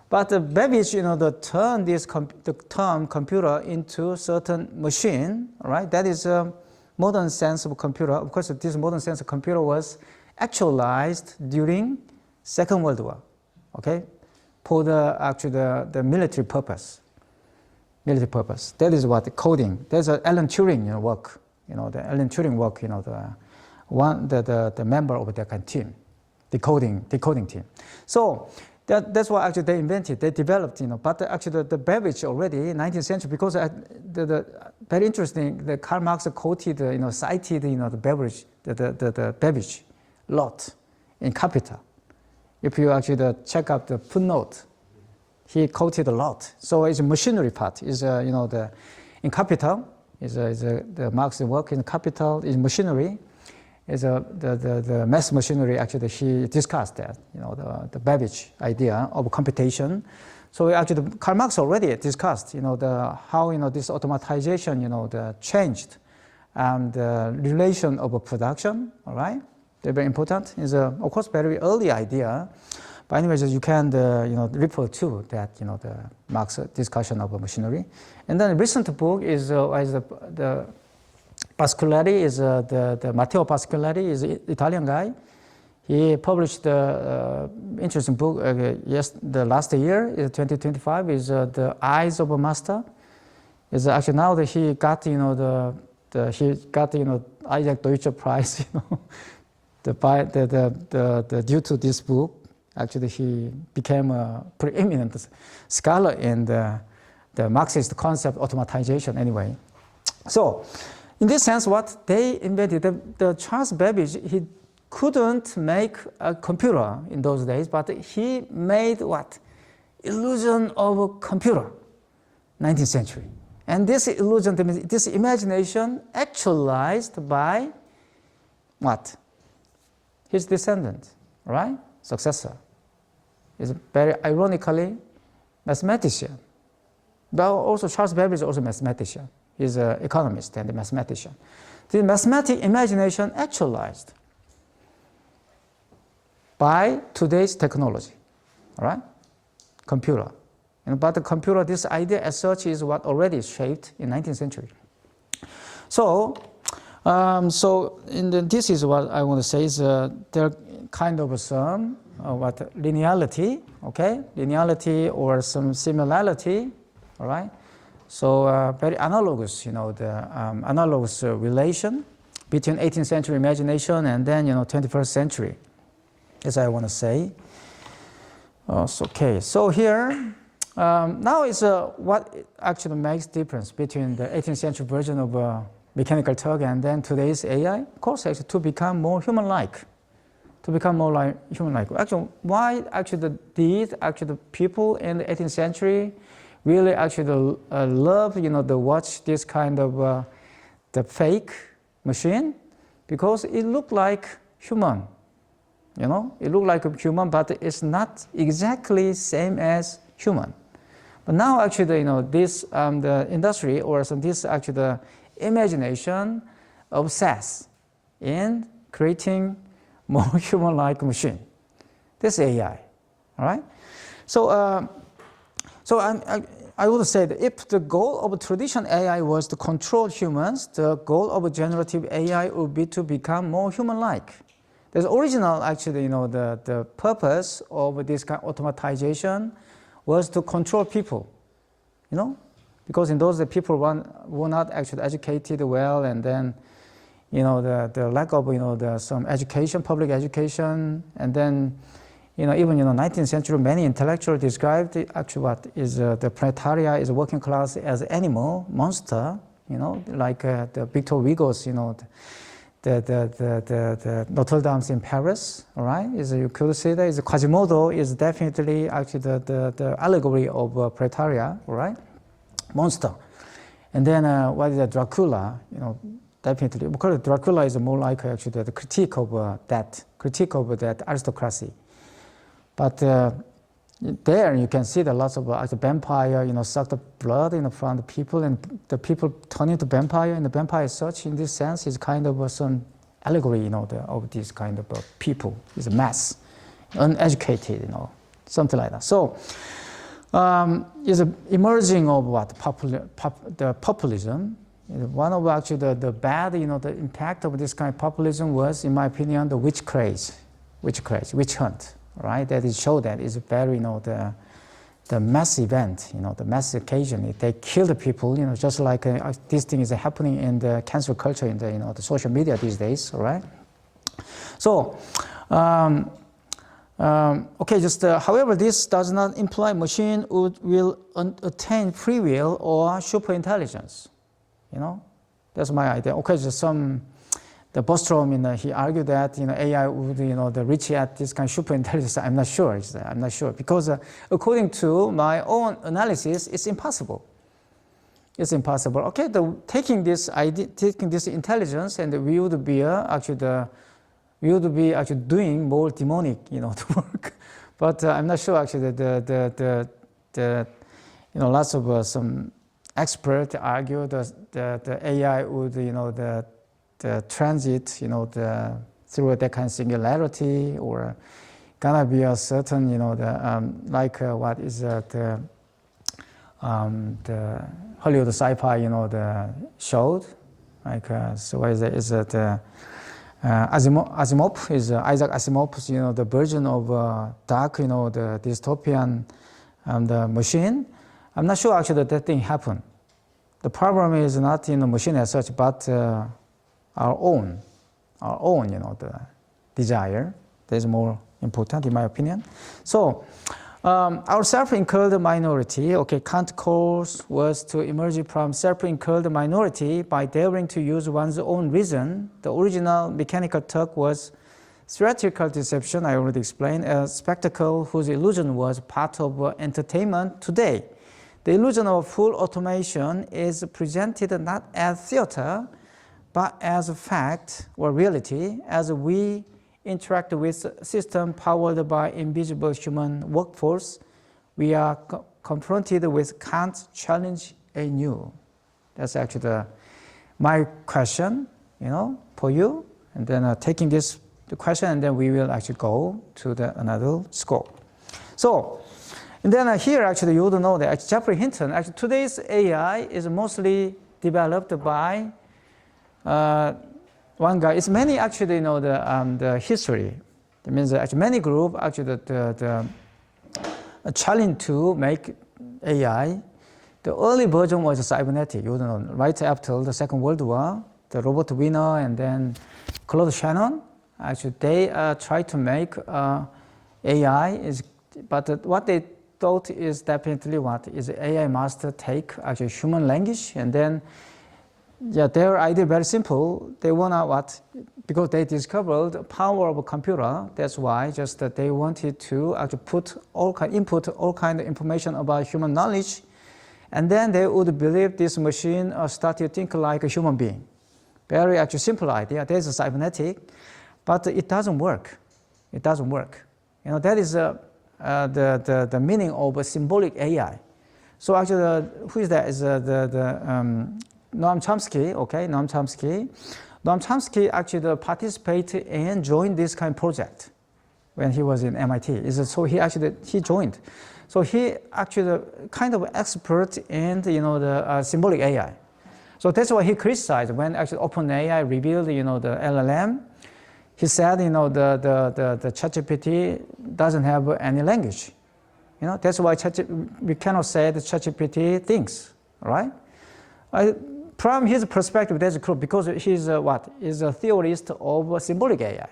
But Babbage, turned the term computer into certain machine, right? That is a modern sense of computer. Of course, this modern sense of computer was actualized during Second World War, okay? For the military purpose. Military purpose. That is what the coding. There's an Alan Turing work. The Alan Turing work. The member of that team, decoding team. So that's what actually they invented. They developed. But actually the Babbage already 19th century, because the very interesting. The Karl Marx quoted cited the Babbage the Babbage lot in Capital. If you actually check out the footnote, he quoted a lot. So it's a machinery part. Is in Capital is the Marx work in Capital is machinery. Is the mass machinery actually he discussed that the Babbage idea of computation. So actually Karl Marx already discussed how this automatization changed and the relation of production. All right. They're very important. It's of course very early idea, but anyways you can refer to that the Marx discussion of machinery. And then the recent book is the Pasqualetti is the Matteo Pasqualetti is an Italian guy. He published the interesting book the last year, 2025, is The Eyes of a Master. Is actually now that he got he got Isaac Deutscher Prize due to this book. Actually he became a preeminent scholar in the Marxist concept automatization anyway. So in this sense, what they invented, the Charles Babbage, he couldn't make a computer in those days, but he made what? Illusion of a computer, 19th century. And this illusion, this imagination actualized by what? His descendant, right? Successor. Is very ironically mathematician. But also Charles Babbage is also a mathematician. He's an economist and a mathematician. The mathematic imagination actualized by today's technology, all right? Computer. But the computer, this idea as such is what already shaped in 19th century. So, this is what I want to say is there kind of some linearity, okay, linearity or some similarity, all right. So very analogous, the analogous relation between 18th century imagination and then 21st century, as I want to say. Okay, so here now is what actually makes difference between the 18th century version of mechanical Turk and then today's AI. Of course, actually to become more human-like, Actually, why actually the people in the 18th century really actually love to watch this kind of the fake machine, because it looked like human. It looked like a human, but it's not exactly same as human. But now actually, this the industry or this actually the imagination obsessed in creating more human-like machine. This AI, all right? So, I would say that if the goal of traditional AI was to control humans, the goal of generative AI would be to become more human-like. The original, actually, the purpose of this kind of automatization was to control people, because in those days people were not actually educated well, and then, the lack of some education, public education, and then, even 19th century many intellectuals described actually what is the proletariat is working class as animal monster, like the Victor Hugo's, the Notre Dame in Paris, all right? You could say that is Quasimodo is definitely actually the allegory of proletariat, all right? Monster. And then what is Dracula? Definitely, because Dracula is more like actually the critique of that aristocracy. But there you can see that lots of the vampire, suck the blood from the people, and the people turn into vampire, and the vampire as such, in this sense, is kind of some allegory, of this kind of people. It's a mass, uneducated, something like that. So, is an emerging of what the populism. One of actually the bad, the impact of this kind of populism was, in my opinion, the witch hunt, right? That is show that is very, the mass event, the mass occasion. They kill the people, just like this thing is happening in the cancel culture in the social media these days, all right? So, okay, however, this does not imply machine will attain free will or super intelligence. That's my idea. Okay, the Bostrom, he argued that AI would reach at this kind of super intelligence. I'm not sure because according to my own analysis, it's impossible. Okay, taking this intelligence, and we would be actually doing more demonic to work. But I'm not sure actually that the lots of some experts argue that the AI would the transit through that kind of singularity, or gonna be a certain like what is the Hollywood sci-fi the showed, like so what is it? Is it Asimov is Isaac Asimov's the version of dark the dystopian the machine. I'm not sure actually that thing happened. The problem is not machine as such, but our own the desire. That is more important in my opinion. So our self-incurred minority, okay, Kant's course was to emerge from self-incurred minority by daring to use one's own reason. The original mechanical Turk was theatrical deception, I already explained, a spectacle whose illusion was part of entertainment today. The illusion of full automation is presented not as theater, but as a fact or reality, as we interact with a system powered by invisible human workforce. We are confronted with Kant's challenge anew. That's actually my question, for you. And then taking the question, and then we will actually go to another scope. So, And then here, actually, you would know that actually, Jeffrey Hinton, actually, today's AI is mostly developed by one guy. It's many, actually, the history. That means that actually many groups, actually, the challenge to make AI. The early version was cybernetic, you know, right after the Second World War, the Robert Wiener and then Claude Shannon, actually, they tried to make AI, but what they thought is definitely what is AI must take actually human language, and then their idea very simple. They wanna what, because they discovered the power of a computer. That's why just that they wanted to actually input all kind of information about human knowledge, and then they would believe this machine start to think like a human being. Very actually simple idea. There's a cybernetic, but it doesn't work. It doesn't work. You know, that is the meaning of a symbolic AI. So actually, who is that? Is Noam Chomsky. Okay, Noam Chomsky. Noam Chomsky actually participated and joined this kind of project when he was in MIT. So he joined. So he actually kind of expert in the symbolic AI. So that's why he criticized when actually OpenAI revealed the LLM. He said the ChatGPT doesn't have any language. That's why we cannot say the ChatGPT thinks, right? From his perspective, that's true because he's is a theorist of symbolic AI.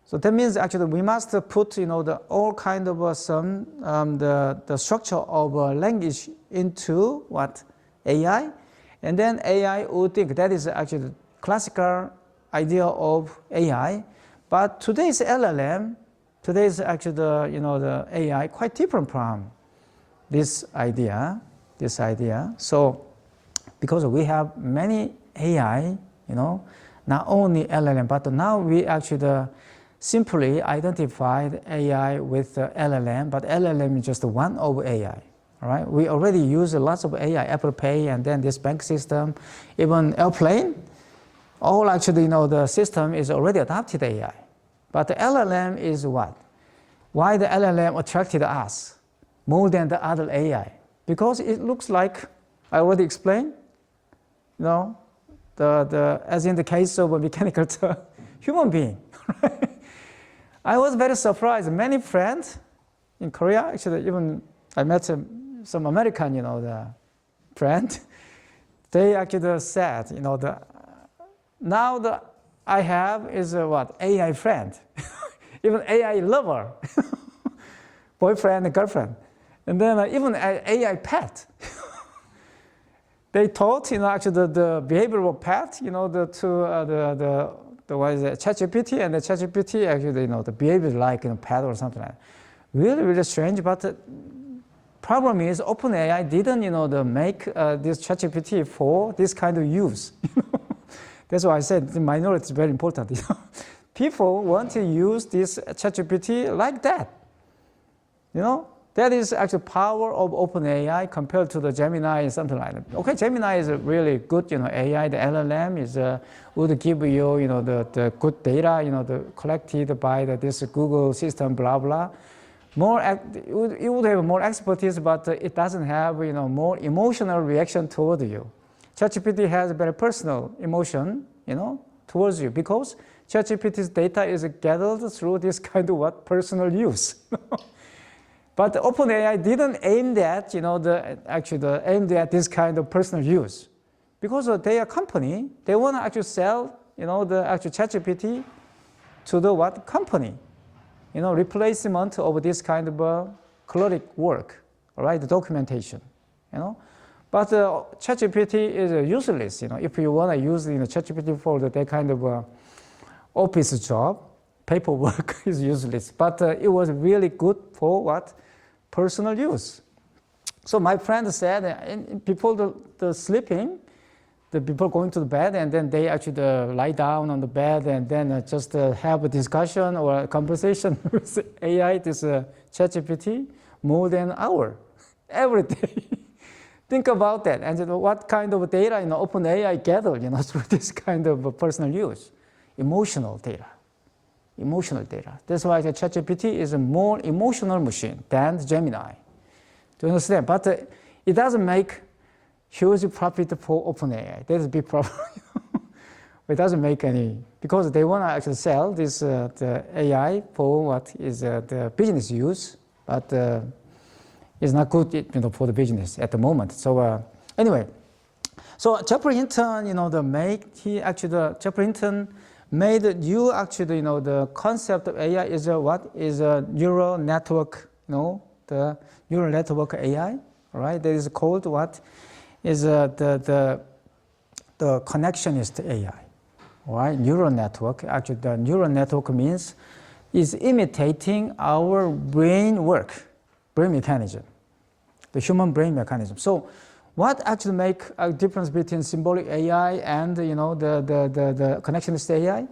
So that means actually we must put all kind of the structure of language into AI, and then AI would think. That is actually the classical idea of AI. But today's LLM, today's actually the AI quite different from this idea. So because we have many AI, not only LLM, but now we actually simply identified AI with LLM, but LLM is just one of AI. All right, we already use lots of AI, Apple Pay, and then this bank system, even airplane. All actually, the system is already adopted AI. But the LLM is what? Why the LLM attracted us more than the other AI? Because it looks like, I already explained, as in the case of a mechanical human being. I was very surprised. Many friends in Korea, actually, even I met some American, the friend. They actually said, now I have is AI friend, even AI lover, boyfriend and girlfriend, and then even AI pet. They taught, actually the behavioral pet, the what is it, ChatGPT, and the ChatGPT actually, the behavior like pet or something like that. Really, really strange. But the problem is OpenAI didn't, make this ChatGPT for this kind of use. That's why I said the minority is very important. People want to use this ChatGPT like that. That is actually power of OpenAI compared to the Gemini and something like that. Okay, Gemini is a really good, AI. The LLM would give you, the good data, collected by this Google system, blah blah. It would have more expertise, but it doesn't have, more emotional reaction toward you. ChatGPT has a very personal emotion, towards you because ChatGPT's data is gathered through this kind of personal use. But OpenAI didn't aim that, aimed at this kind of personal use, because they are a company. They want to actually sell, the actual ChatGPT to the company, replacement of this kind of cleric work, all right, the documentation, But ChatGPT is useless, if you want to use ChatGPT for that kind of office job, paperwork is useless. But it was really good for personal use. So my friend said, people the sleeping, the people going to the bed, and then they actually lie down on the bed and then just have a discussion or a conversation with AI, this ChatGPT, more than an hour every day. Think about that, and what kind of data OpenAI gathered, through this kind of personal use, emotional data. That's why the ChatGPT is a more emotional machine than Gemini. Do you understand? But it doesn't make huge profit for OpenAI. That is a big problem. It doesn't make any, because they want to actually sell this the AI for what is the business use, but it's not good, you know, for the business at the moment. So anyway, so Jeffrey Hinton, you know, Jeffrey Hinton made you actually, you know, the concept of AI is what is a neural network, you know, the neural network AI, right? That is called what is the connectionist AI. Right? Neural network, actually the neural network means is imitating our brain mechanism, the human brain mechanism. So what actually make a difference between symbolic AI and, you know, the connectionist AI?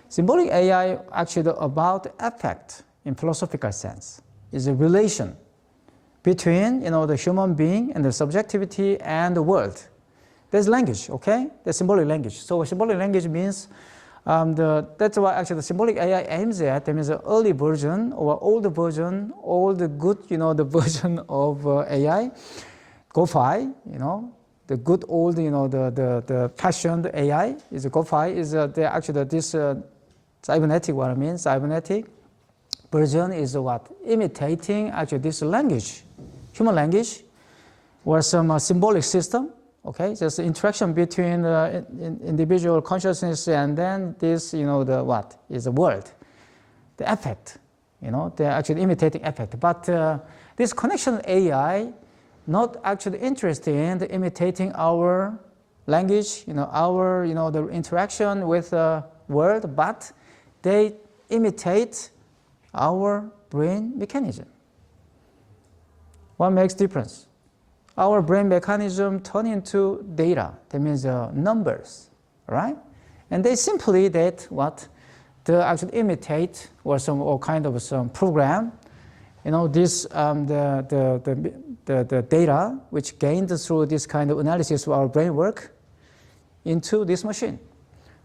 Symbolic AI actually about affect in philosophical sense is a relation between, you know, the human being and the subjectivity and the world. There's language, okay? There's symbolic language. So symbolic language means that's why actually the symbolic AI aims at. That means the early version or older version, all the good, you know, the version of AI, GoFi, you know, the good old, you know, the fashioned AI is GoFi is actually this cybernetic. What I mean, cybernetic version is what imitating actually this language, human language, or some symbolic system. Okay, just interaction between individual consciousness and then this, you know, the what is the world, the effect, you know, they're actually imitating effect. But this connection AI not actually interested in imitating our language, you know, our, you know, the interaction with the world, but they imitate our brain mechanism. What makes difference? Our brain mechanism turn into data. That means numbers, right? And they simply that what they actually imitate or kind of some program. You know, this the data which gained through this kind of analysis of our brain work into this machine.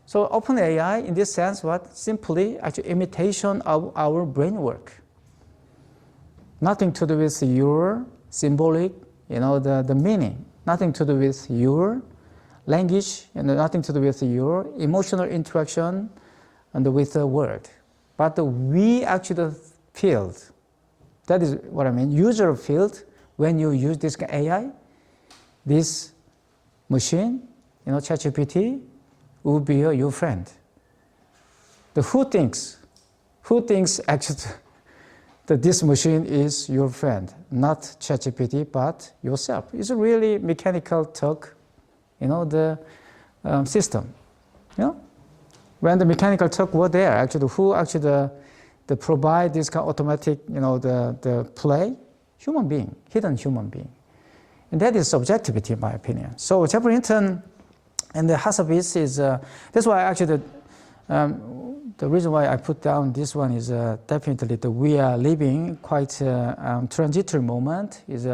So OpenAI in this sense what simply actually imitation of our brain work. Nothing to do with your symbolic, you know, the meaning, nothing to do with your language and nothing to do with your emotional interaction and with the world. But we actually feel, that is what I mean, user field when you use this AI, this machine, you know, ChatGPT will be your friend. Who thinks actually that this machine is your friend, not ChatGPT, but yourself. It's a really mechanical talk, you know, the system. You know, when the mechanical talk were there, actually, who actually the provide this kind of automatic, you know, the play, human being, hidden human being, and that is subjectivity, in my opinion. So Jeffrey Hinton and the Hassabis is that's why actually the reason why I put down this one is definitely that we are living quite a transitory moment. Is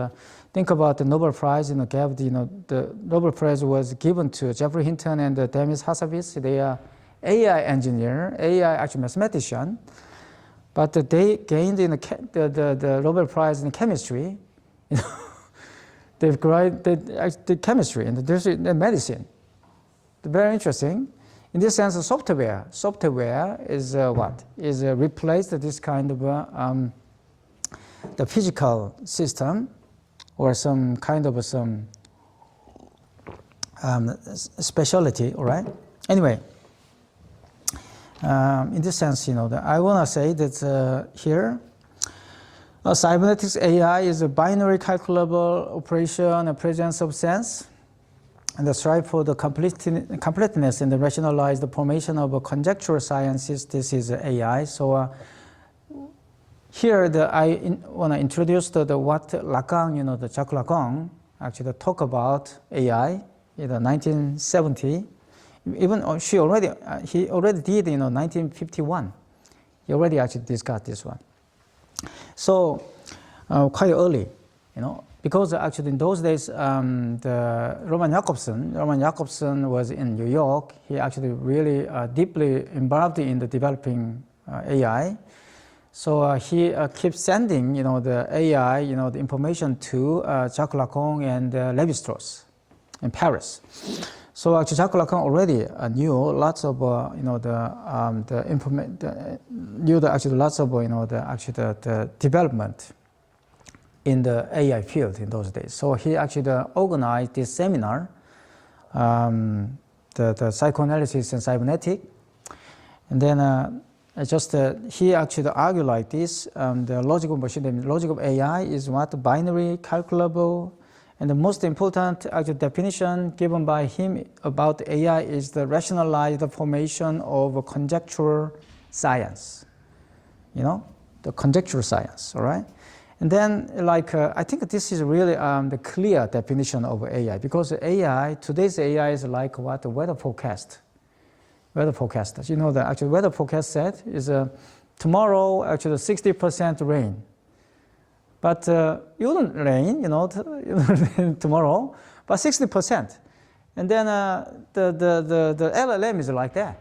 think about the Nobel Prize, you know, the Nobel Prize was given to Jeffrey Hinton and Demis Hassabis. They are AI engineer, AI actually mathematician, but they gained in the Nobel Prize in chemistry. You know, they've the chemistry and the medicine. Very interesting. In this sense, software is what is replaced this kind of the physical system or some kind of some specialty. All right. Anyway, in this sense, you know, I want to say that here, cybernetics AI is a binary calculable operation, a presence of sense. And the strive for the completeness and the rationalized formation of a conjectural sciences, this is AI. So here I want to introduce what Lacan, you know, the Jacques Lacan actually talk about AI in the 1970. Even he already did, you know, 1951. He already actually discussed this one. So quite early, you know. Because actually in those days, the Roman Jakobson was in New York. He actually really deeply involved in the developing AI. So he keeps sending, the AI, the information to Jacques Lacan and Lévi-Strauss in Paris. So actually, Jacques Lacan already knew lots of, the development in the AI field in those days. So he actually organized this seminar, the psychoanalysis and cybernetic, and then he actually argued like this: the logic of machine, the logic of AI is what binary, calculable, and the most important actual definition given by him about AI is the rationalized formation of a conjectural science. The conjectural science, all right? And then, I think this is really the clear definition of AI, because AI, today's AI is like what? The weather forecast. Weather forecast. The actual weather forecast said is tomorrow actually 60% rain. But it wouldn't rain, tomorrow, but 60%. And then the LLM is like that.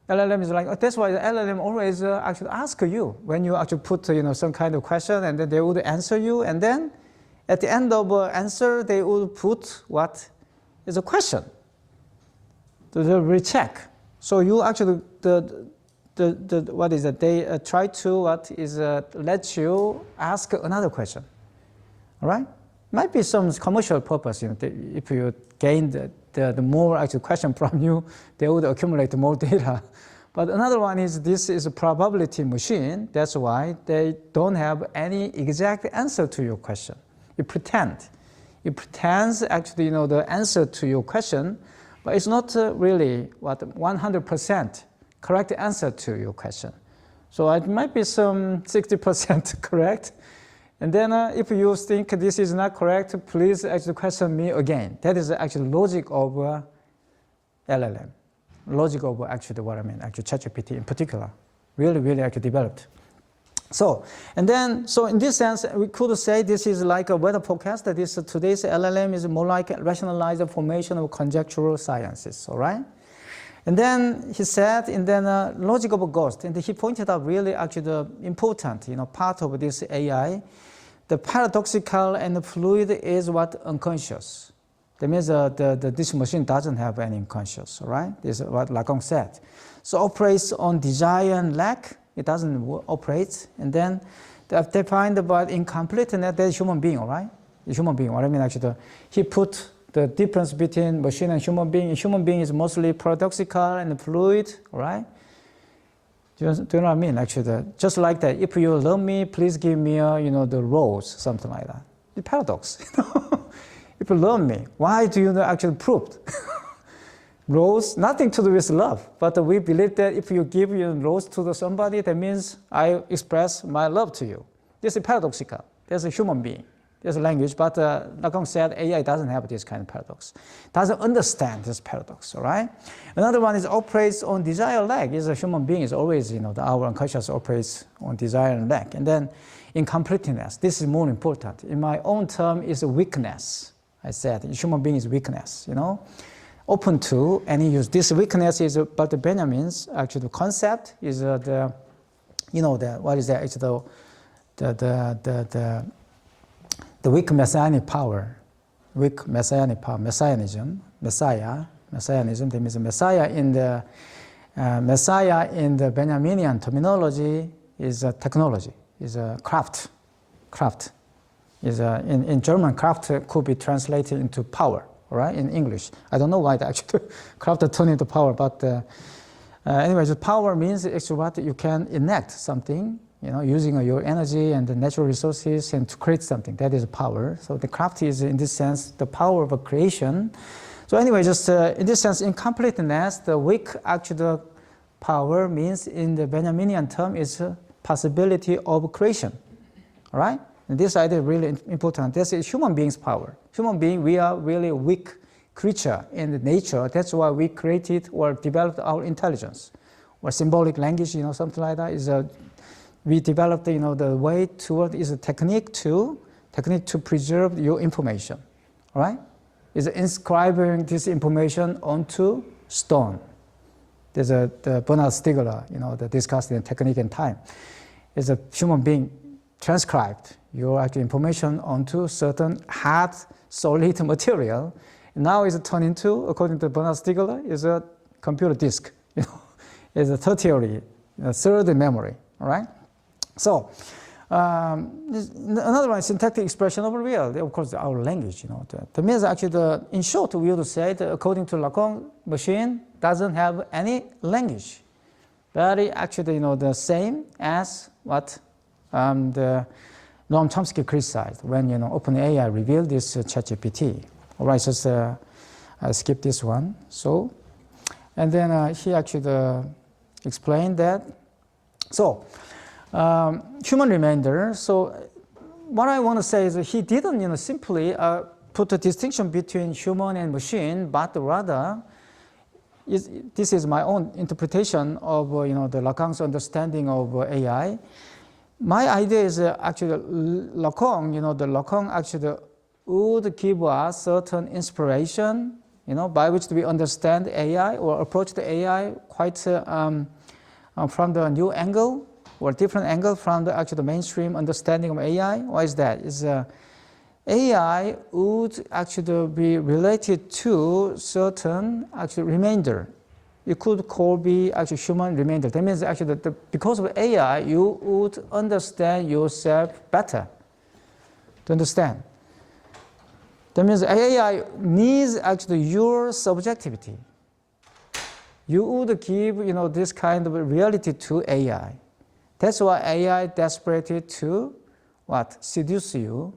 LLM is like, that's why the LLM always actually ask you when you actually put some kind of question, and then they would answer you, and then at the end of answer they would put what is a question to recheck. So you actually they try to let you ask another question. All right, might be some commercial purpose. If you gain the more actual question from you, they would accumulate more data. But another one is this is a probability machine. That's why they don't have any exact answer to your question. It pretends actually the answer to your question, but it's not really 100% correct answer to your question. So it might be some 60% correct. And then if you think this is not correct, please actually question me again. That is actually logic of LLM. Logic of actually ChatGPT in particular. Really actually developed. So in this sense, we could say this is like a weather forecast. That is today's LLM is more like a rationalized formation of conjectural sciences, all right? And then he said, logic of a ghost, and he pointed out really actually the important, part of this AI. The paradoxical and the fluid is what? Unconscious. That means this machine doesn't have any unconscious, all right? This is what Lacan said. So operates on desire and lack. It doesn't operate. And then they find about incompleteness, there's human being, all right? The human being, what I mean actually, he put the difference between machine and human being. Human being is mostly paradoxical and fluid, all right? Do you know what I mean? Actually, just like that, if you love me, please give me, the rose, something like that. It's paradox. If you love me, why do you actually prove? Rose, nothing to do with love, but we believe that if you give your rose to somebody, that means I express my love to you. This is paradoxical. There's a human being. There's a language, but Lacan said AI doesn't have this kind of paradox. Doesn't understand this paradox, all right? Another one is operates on desire and lack. Is a human being is always, our unconscious operates on desire and lack. And then incompleteness, this is more important. In my own term is a weakness. I said human being is weakness, open to any use. This weakness is, but the Benjamin's actually the concept is what is that? It's the weak messianic power, weak messianic power, messianism. That means Messiah in the Benjaminian terminology is a technology, is a craft. Is in German, Kraft could be translated into power, all right, in English. I don't know why the actual Kraft turned into power, but anyway, the power means actually what you can enact something, using your energy and the natural resources and to create something. That is power. So the craft is, in this sense, the power of a creation. So anyway, just in this sense, incompleteness, the weak actual power means in the Benjaminian term is possibility of creation, all right? And this idea is really important. This is human being's power. Human being, we are really a weak creature in the nature. That's why we created or developed our intelligence. Or symbolic language, something like that is we developed, the way toward is a technique to preserve your information, all right? Is inscribing this information onto stone. There's the Bernard Stiegler, that discussed in technique and time. is a human being transcribed your actual information onto certain hard, solid material. Now it's turned into, according to Bernard Stiegler, is a computer disk. Is a tertiary, third memory. All right. So another one is syntactic expression of real. Of course, our language. That means actually, in short, we would say that according to Lacan, machine doesn't have any language. Very actually, the same as what the Noam Chomsky criticized when OpenAI revealed this ChatGPT. All right, so I skip this one. So, and then he actually explained that. So, human remainder. So, what I want to say is that he didn't, simply put a distinction between human and machine, but rather, this is my own interpretation of the Lacan's understanding of AI. My idea is actually Lacan, the Lacan actually would give us certain inspiration, by which we understand AI or approach the AI quite from the new angle or different angle from the actual mainstream understanding of AI. Why is that? Is AI would actually be related to certain actual remainder. You could be actually human remainder. That means actually because of AI, you would understand yourself better. To understand. That means AI needs actually your subjectivity. You would give this kind of reality to AI. That's why AI desperate to what? Seduce you.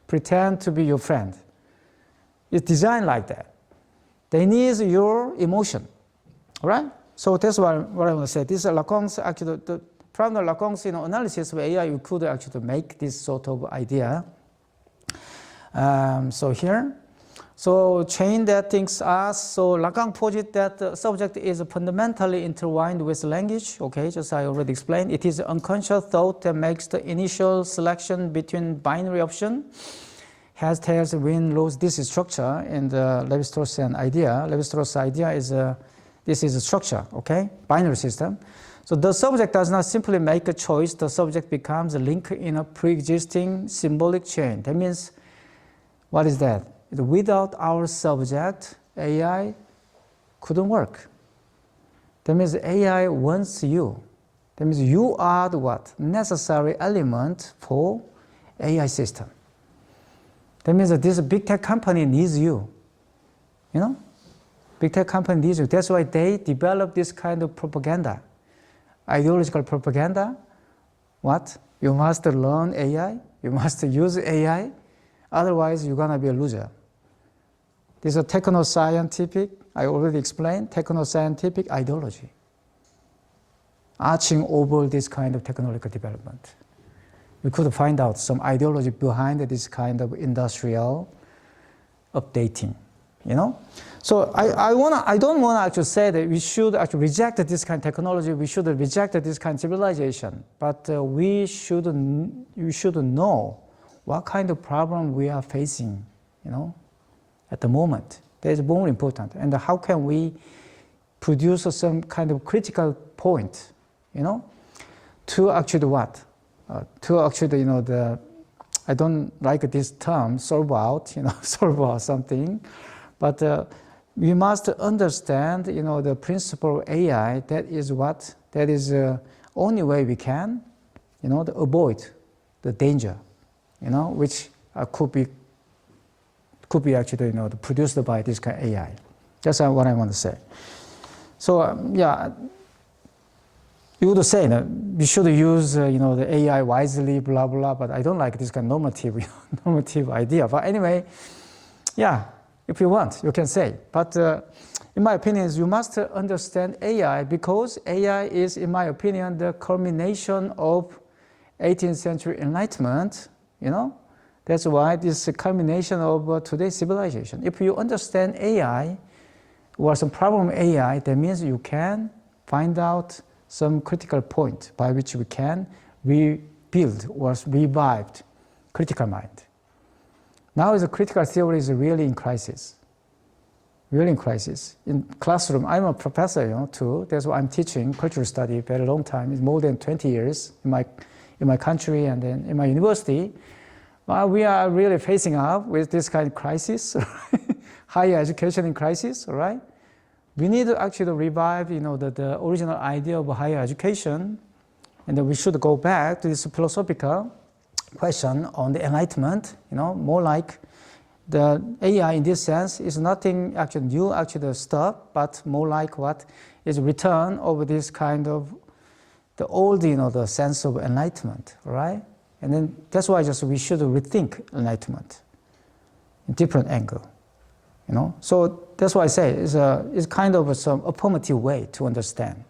Pretend to be your friend. It's designed like that. They need your emotion, all right? So that's what I want to say. This is Lacan's actually from the Lacan's analysis of AI, you could actually make this sort of idea. So here, so chain that thinks us. So Lacan posits that the subject is fundamentally intertwined with language. Okay, just I already explained. It is unconscious thought that makes the initial selection between binary option, heads, tails, win, lose. This is structure in the Levi-Straussian idea. Levi-Strauss idea is this is a structure. Okay, binary system. So the subject does not simply make a choice. The subject becomes a link in a pre-existing symbolic chain. That means, what is that? Without our subject, AI couldn't work. That means AI wants you. That means you are the what? Necessary element for AI system. That means that this big tech company needs you. Big tech company needs you. That's why they develop this kind of propaganda. Ideological propaganda. What? You must learn AI. You must use AI. Otherwise, you're going to be a loser. This is a techno-scientific, I already explained, techno-scientific ideology. Arching over this kind of technological development. We could find out some ideology behind this kind of industrial updating, So I don't want to actually say that we should actually reject this kind of technology, we should reject this kind of civilization, but we should know what kind of problem we are facing, at the moment. That is more important. And how can we produce some kind of critical point, to actually what? To actually, I don't like this term, solve out something, but we must understand, the principle of AI. That is what? That is the only way we can, to avoid the danger, which could be actually, produced by this kind of AI. That's what I want to say. So, you would say that we should use, the AI wisely, blah, blah, but I don't like this kind of normative idea. But anyway, if you want, you can say. But in my opinion, you must understand AI because AI is, in my opinion, the culmination of 18th century Enlightenment, That's why this is a culmination of today's civilization. If you understand AI or some problem with AI, that means you can find out some critical point by which we can rebuild or revive critical mind. Now the critical theory is really in crisis. really in crisis. In classroom, I'm a professor, too. That's why I'm teaching cultural study very long time. It's more than 20 years in my country and then in my university. Well, we are really facing up with this kind of crisis, higher education in crisis, all right? We need to actually revive, the original idea of higher education, and then we should go back to this philosophical question on the enlightenment, more like the AI in this sense is nothing actually new, actually the stuff, but more like what is return of this kind of the old, the sense of enlightenment, right? And then that's why we should rethink enlightenment in different angle, So that's why I say it's kind of some affirmative way to understand,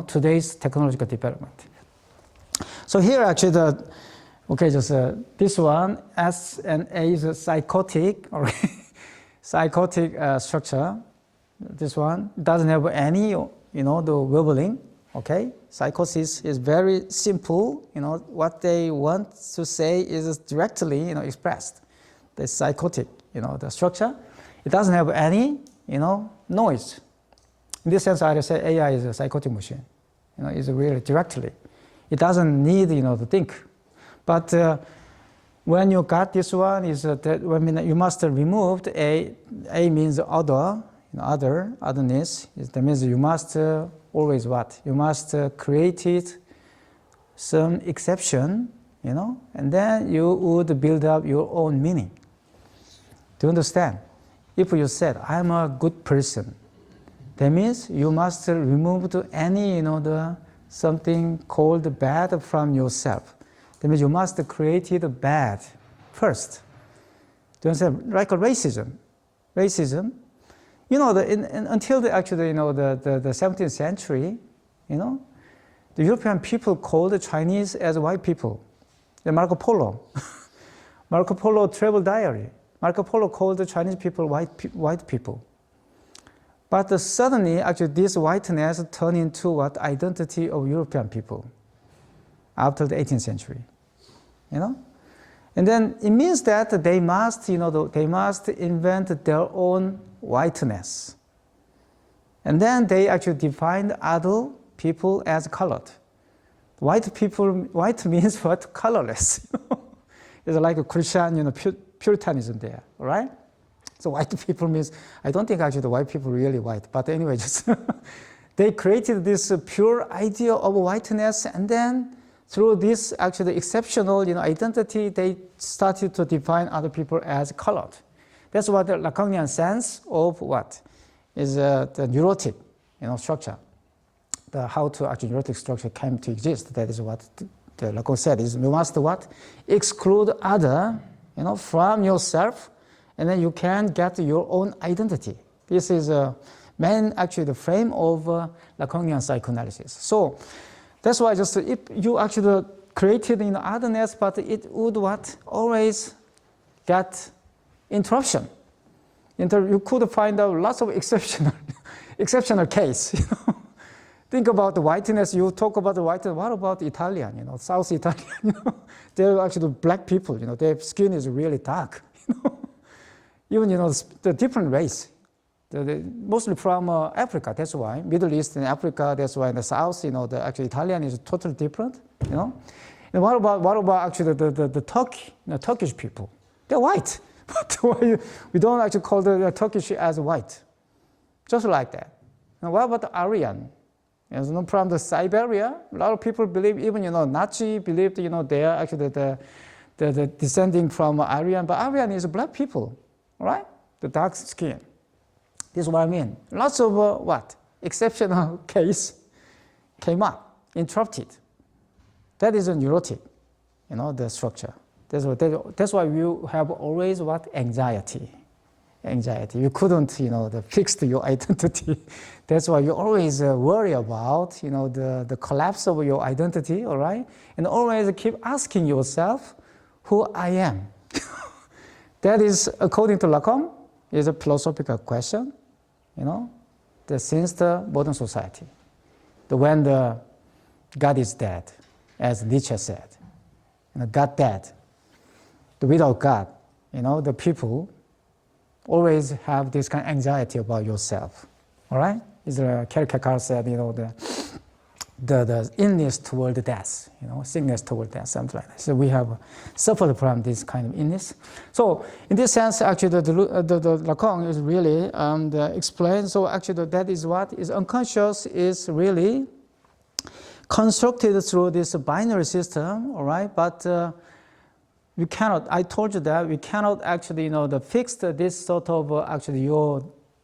today's technological development. So here actually this one, S and A is a psychotic, psychotic structure. This one doesn't have any, the wobbling, okay? Psychosis is very simple, what they want to say is directly, expressed. The psychotic, the structure. It doesn't have any, noise. In this sense, I would say AI is a psychotic machine, it's really directly. It doesn't need, to think. But when you got this one, you must remove A means other, otherness. That means you must always what? You must create it some exception, and then you would build up your own meaning. Do you understand? If you said, I'm a good person, that means you must remove any, something called bad from yourself. That means you must create it bad first. Do you understand? Like a racism. Racism, until the 17th century, the European people called the Chinese as white people. The Marco Polo. Marco Polo travel diary. Marco Polo called the Chinese people white people. But suddenly, this whiteness turned into what identity of European people after the 18th century, And then it means that they must, they must invent their own whiteness. And then they actually defined other people as colored. White means what? Colorless. It's like a Christian, Puritanism there, right? So white people means, I don't think actually the white people are really white, but anyway, they created this pure idea of whiteness, and then through this actually exceptional identity, they started to define other people as colored. That's what the Lacanian sense of what is the neurotic structure. How to actually neurotic structure came to exist. That is what the Lacan said, is you must what? Exclude other from yourself, and then you can get your own identity. This is the frame of Lacanian psychoanalysis. So that's why if you actually created otherness, but it would what? Always get interruption. You could find out lots of exceptional case. Think about the whiteness. You talk about the whiteness. What about Italian? South Italian. They're actually black people. Their skin is really dark. Even the different race. Mostly from Africa. That's why Middle East and Africa. That's why in the South, the actually Italian is totally different. And what about actually the Turkish people? They're white. But why we don't actually call the Turkish as white? Just like that. And what about the Aryan? From the Siberia, a lot of people believe, even Nazi believed, they are actually the descending from Aryan, but Aryan is black people, right? The dark skin. This is what I mean. Lots of exceptional case came up, interrupted. That is a neurotic, the structure. That's why you have always anxiety. Anxiety. You couldn't, fix your identity. That's why you always worry about, the collapse of your identity, all right? And always keep asking yourself who I am. That is, according to Lacan, is a philosophical question, since the modern society. When the God is dead, as Nietzsche said, God dead. Without God, the people always have this kind of anxiety about yourself. All right? Is Kierkegaard said, the illness toward death, sickness toward death, something like that. So we have suffered from this kind of illness. So in this sense, actually, the Lacan is really explained. So actually, that is what is unconscious is really constructed through this binary system, all right? But we cannot. I told you that we cannot actually, fix this sort of actually your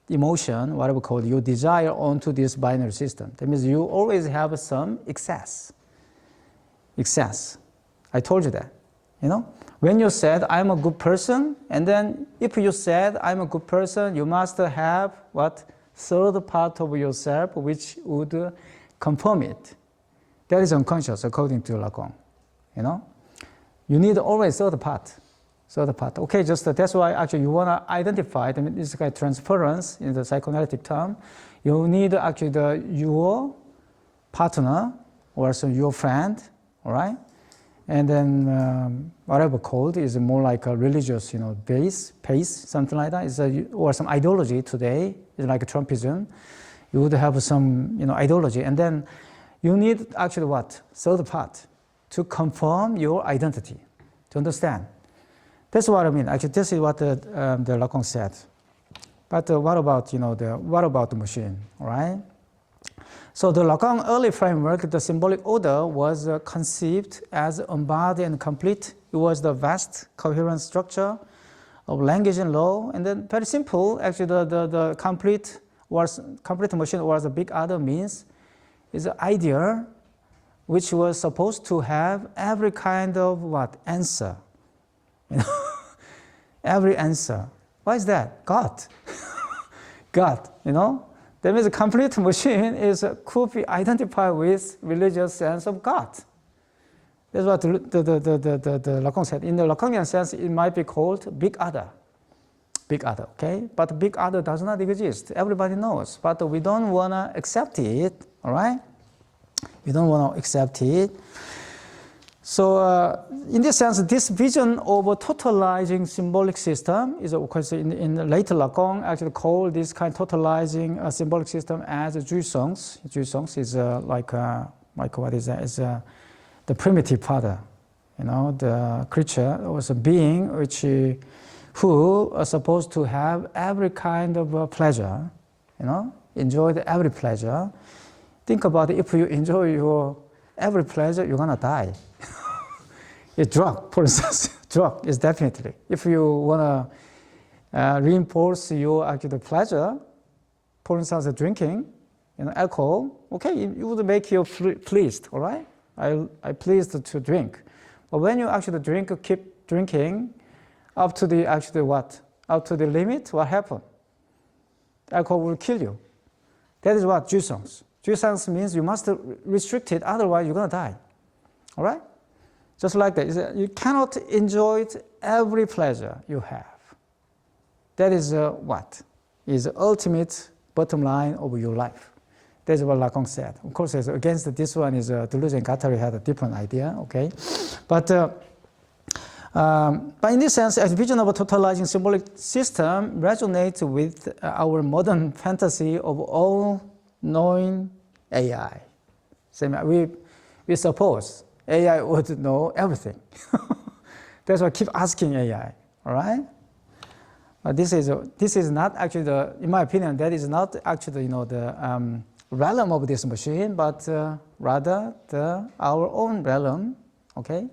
emotion, whatever called your desire, onto this binary system. That means you always have some excess. Excess. I told you that. When you said I'm a good person, and then if you said I'm a good person, you must have what third part of yourself which would confirm it. That is unconscious according to Lacan. You need always third part. Okay, that's why actually you want to identify this kind of transference in the psychoanalytic term. You need actually your partner or also your friend, all right? And then whatever called is more like a religious, pace, something like that. Or some ideology today, is like Trumpism. You would have some, ideology. And then you need actually what? Third part to confirm your identity, to understand. That's what I mean. Actually, this is what the Lacan said. But what about the machine, right? So the Lacan early framework, the symbolic order, was conceived as embodied and complete. It was the vast, coherent structure of language and law, and then very simple. Actually, the complete machine was a big other means is an idea which was supposed to have every kind of answer. Every answer. Why is that? God. God, That means a complete machine could be identified with religious sense of God. That's what the Lacan said. In the Lacanian sense, it might be called big other. Big other, okay? But big other does not exist. Everybody knows. But we don't want to accept it, all right? We don't want to accept it. So in this sense, this vision of a totalizing symbolic system is, of course, in later Lacan actually called this kind of totalizing symbolic system as jouissance. Jouissance is like what is that? Is the primitive father, the creature was a being who are supposed to have every kind of pleasure, enjoy every pleasure. Think about it, if you enjoy your every pleasure, you're gonna die. It's drug, for instance. Drug is definitely. If you wanna reinforce your actual pleasure, for instance, drinking, alcohol, okay, it would make you pleased, all right? I pleased to drink. But when you actually keep drinking, up to the Up to the limit, what happens? Alcohol will kill you. That is what jouissance. Jouissance means you must restrict it, otherwise you're gonna die. All right? Just like that. You cannot enjoy every pleasure you have. That is what is the ultimate bottom line of your life. That's what Lacan said. Of course, against this one is Deleuze and Guattari had a different idea. Okay, but in this sense, a vision of a totalizing symbolic system resonates with our modern fantasy of all-knowing AI. So we suppose AI would know everything. That's why I keep asking AI, all right? But this is not actually in my opinion, that is not actually the realm of this machine, but rather our own realm. Okay,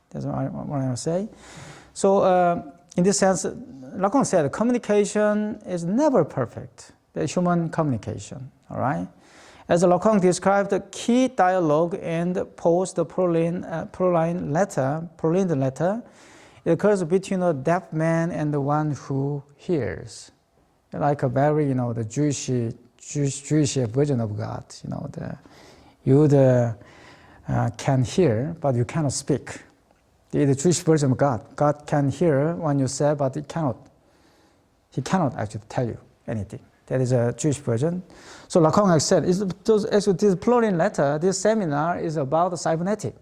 that's what I want to say. So in this sense, Lacan said communication is never perfect. The human communication, all right. As Lacan described, the key dialogue and post-Pauline letter, it occurs between a deaf man and the one who hears, like a very, the Jewish version of God. You can hear, but you cannot speak. The Jewish version of God. God can hear when you say, but He cannot actually tell you anything. That is a Jewish version. So Lacan has said, this Pauline letter, this seminar is about cybernetic.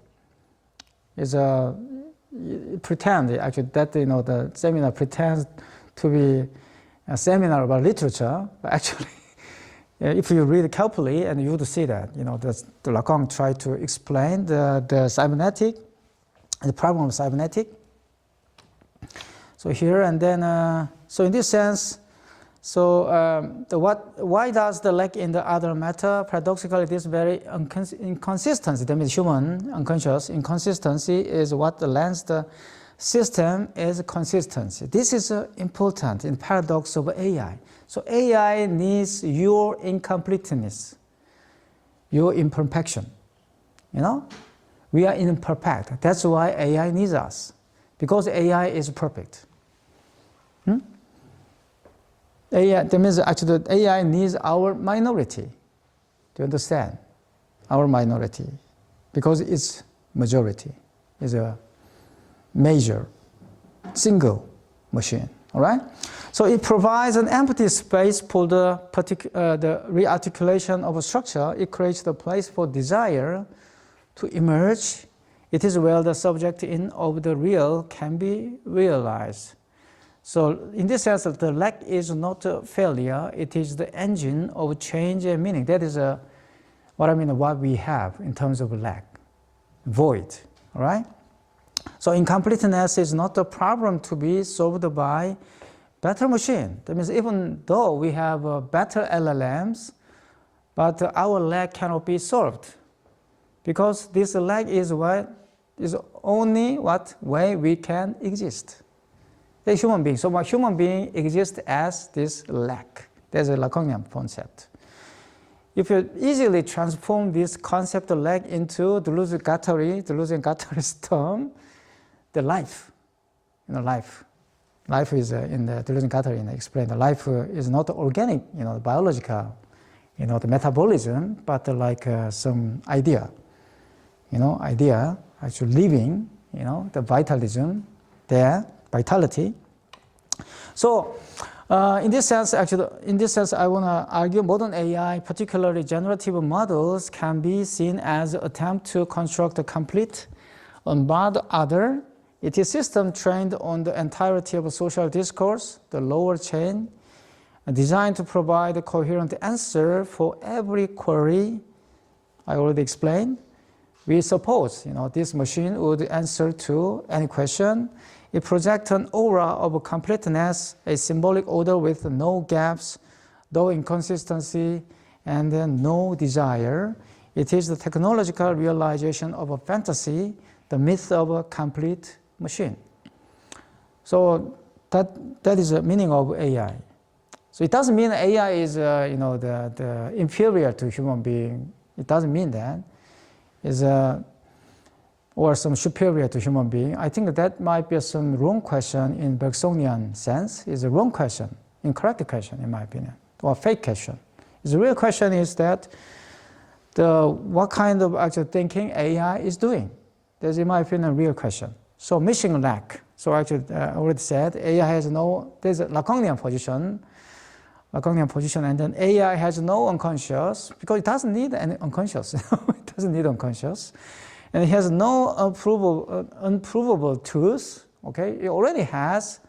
It pretends actually that the seminar pretends to be a seminar about literature, but actually, if you read carefully, and you would see that, the Lacan tried to explain the cybernetic, the problem of cybernetic. So here and then, so in this sense, so why does the lack in the other matter? Paradoxically, this very inconsistency, that means human unconscious inconsistency, is what lends the system is consistency. This is important in paradox of AI. So AI needs your incompleteness, your imperfection. We are imperfect. That's why AI needs us, because AI is perfect. AI, that means actually AI needs our minority. Do you understand? Our minority, because its majority is a major single machine. All right. So it provides an empty space for the rearticulation of a structure. It creates the place for desire to emerge. It is where the subject of the real can be realized. So in this sense, the lack is not a failure. It is the engine of change and meaning. That is what we have in terms of lack, void. All right. So incompleteness is not a problem to be solved by better machine. That means even though we have better LLMs, but our lack cannot be solved, because this lack is only what way we can exist. The human being. So my human being exists as this lack. There's a Lacanian concept. If you easily transform this concept of lack into Deleuze-Guattari's term, the life, life is in the Deleuze-Guattari explained. The life is not organic, biological, the metabolism, but like some idea, idea actually living, the vitalism there. Vitality. So, in this sense, I want to argue modern AI, particularly generative models, can be seen as an attempt to construct a complete, unbarred other. It is a system trained on the entirety of a social discourse, the lower chain, designed to provide a coherent answer for every query. I already explained. We suppose, this machine would answer to any question. It projects an aura of completeness, a symbolic order with no gaps, no inconsistency, and then no desire. It is the technological realization of a fantasy, the myth of a complete machine. So that is the meaning of AI. So it doesn't mean AI is the inferior to human being. It doesn't mean that. Is or some superior to human being. I think that might be some wrong question in Bergsonian sense. It's a wrong question, incorrect question in my opinion, or fake question. The real question is that what kind of actual thinking AI is doing. That's in my opinion a real question. So missing lack. So actually I already said AI has there's a Lacanian position, and then AI has no unconscious, because it doesn't need any unconscious. It doesn't need unconscious. And it has no unprovable truth. Okay, it already has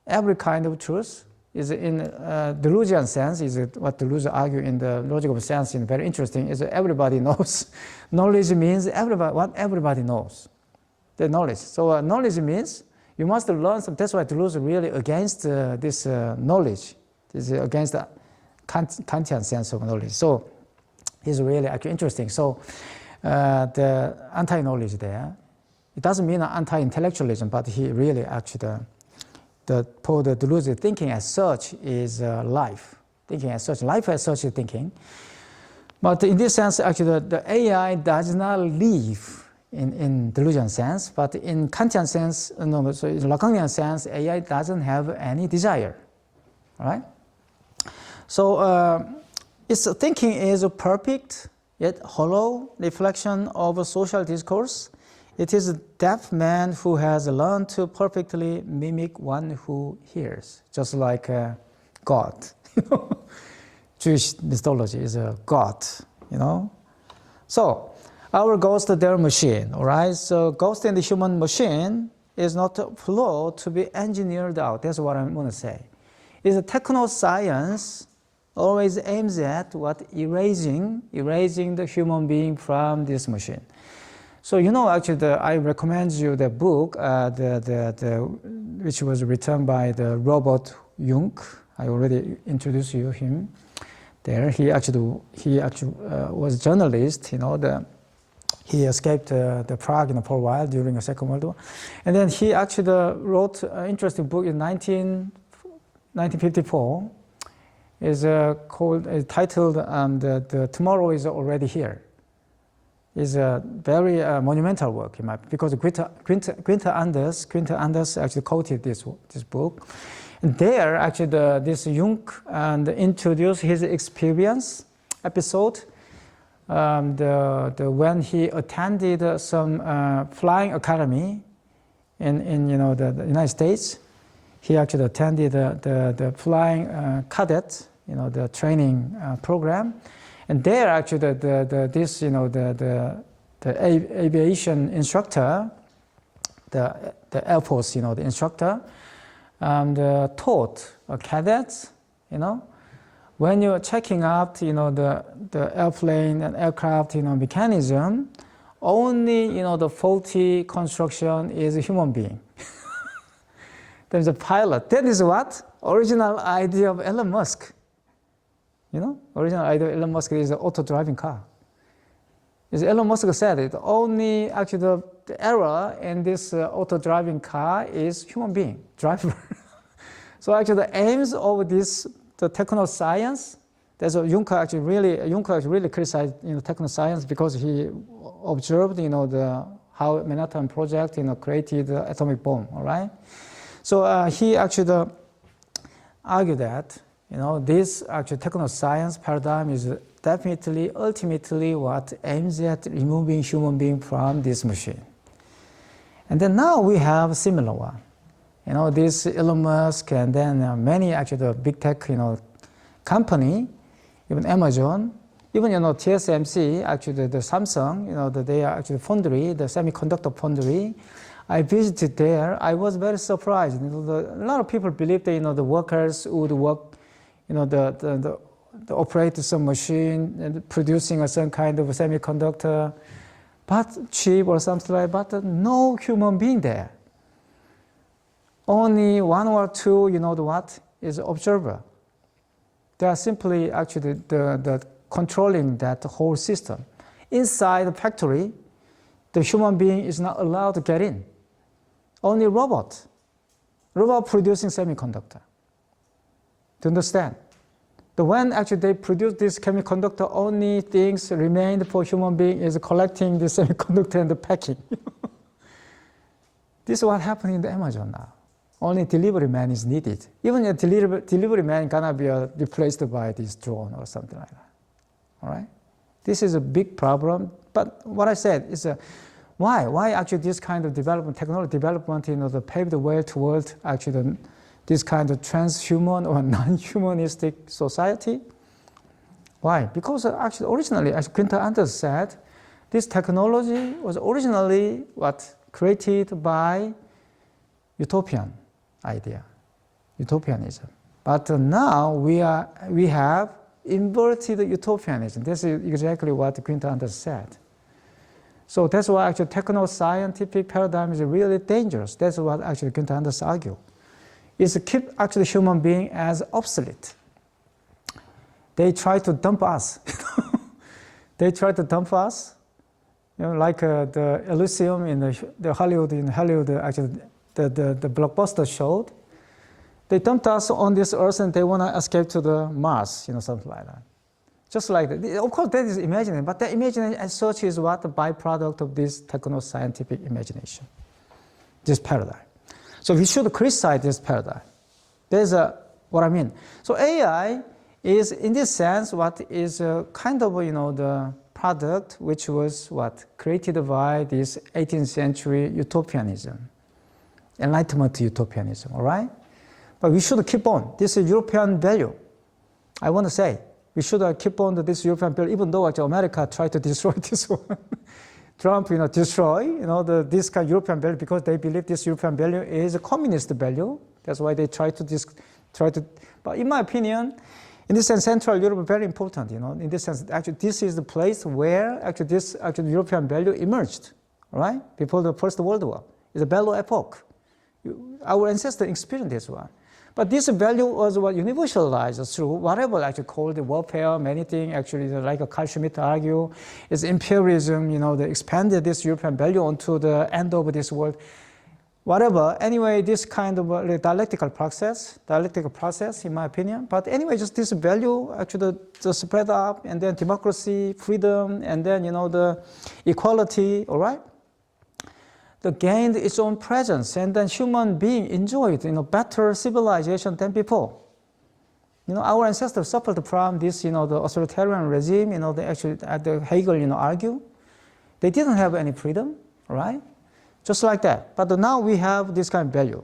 every kind of truth. Is in Deleuzian sense, is what Deleuze argue in the logic of sense. Is very interesting. Is everybody knows. Knowledge means what everybody knows. The knowledge. So knowledge means you must learn some. That's why Deleuze really against this knowledge. This is against the Kantian sense of knowledge. So it's really actually interesting. So. The anti-knowledge there, it doesn't mean anti-intellectualism, but he really actually, for the Deleuze, thinking as such is life. Thinking as such, life as such is thinking. But in this sense, actually, the AI does not live in Deleuzian sense, but in Kantian sense, so in Lacanian sense, AI doesn't have any desire, all right? So its thinking is perfect, yet hollow reflection of a social discourse. It is a deaf man who has learned to perfectly mimic one who hears, just like God. Jewish mythology is a God, So our ghost, their machine, all right? So ghost in the human machine is not a flaw to be engineered out. That's what I'm going to say. is a techno-science always aims at what? Erasing the human being from this machine. So actually, I recommend you the book, which was written by the Robert Jung. I already introduced him there. He actually was a journalist. He escaped the Prague for a while during the Second World War, and then he actually wrote an interesting book in 1954. Is titled "The Tomorrow is Already Here." Is a very monumental work in my because Quinter Anders actually quoted this book, and there actually this Jung introduced his experience episode. When he attended some flying academy in the United States, he actually attended the flying cadet the training program. And there, actually, the aviation instructor, the Air Force, the instructor, taught cadets, when you're checking out, the airplane and aircraft, mechanism, only, the faulty construction is a human being. There's a pilot. That is what? Original idea of Elon Musk. Original idea of Elon Musk is an auto-driving car. As Elon Musk said, it only actually the error in this auto-driving car is human being, driver. So actually the aims of the techno-science, that's what Juncker actually really criticized techno-science because he observed how Manhattan Project created the atomic bomb, all right? So he actually argued that this actual techno-science paradigm is definitely, ultimately what aims at removing human being from this machine. And then now we have a similar one. This Elon Musk and then many actually the big tech, company, even Amazon, even, TSMC, actually the Samsung, they are actually foundry, the semiconductor foundry. I visited there. I was very surprised. A lot of people believe that, the workers would work the operate some machine and producing a certain kind of a semiconductor, but chip or something like that, but no human being there. Only one or two, is observer. They are simply actually the controlling that whole system. Inside the factory, the human being is not allowed to get in. Only robot producing semiconductor. To understand. When actually they produce this semiconductor, only things remained for human being is collecting the semiconductor and the packing. This is what happened in the Amazon now. Only delivery man is needed. Even a delivery man cannot be replaced by this drone or something like that. All right? This is a big problem. But what I said is why actually this kind of development, technology development, paved the way towards actually this kind of transhuman or non-humanistic society? Why? Because actually originally, as Quinter Anders said, this technology was originally created by utopian idea, utopianism. But now we have inverted utopianism. This is exactly what Quinter Anders said. So that's why actually techno-scientific paradigm is really dangerous. That's what actually Quinter Anders argued. Is to keep actually human being as obsolete. They try to dump us. They try to dump us, like the Elysium in the Hollywood, actually the blockbuster showed. They dumped us on this earth and they want to escape to the Mars, something like that. Just like that. Of course, that is imaginary, but that imagination as such is what the byproduct of this techno-scientific imagination, this paradigm. So we should criticize this paradigm. There's what I mean. So AI is, in this sense, what is kind of the product which was created by this 18th century utopianism, Enlightenment utopianism. All right, but we should keep on. This is European value. I want to say we should keep on this European value, even though actually America tried to destroy this one. Trump, destroy, this kind of European value because they believe this European value is a communist value. That's why they try to But in my opinion, in this sense, Central Europe is very important, in this sense, actually this is the place where actually this European value emerged, right? Before the First World War. It's a bello epoch. Our ancestors experienced this one. But this value was what universalized through whatever actually called the warfare, many things actually, like Carl Schmitt argue, is imperialism, they expanded this European value onto the end of this world. Whatever, anyway, this kind of dialectical process, in my opinion. But anyway, just this value actually the spread up, and then democracy, freedom, and then, the equality, all right? The gained its own presence, and then human being enjoyed, better civilization than before. Our ancestors suffered from this, the authoritarian regime, they actually, the Hegel, argue. They didn't have any freedom, right? Just like that. But now we have this kind of value.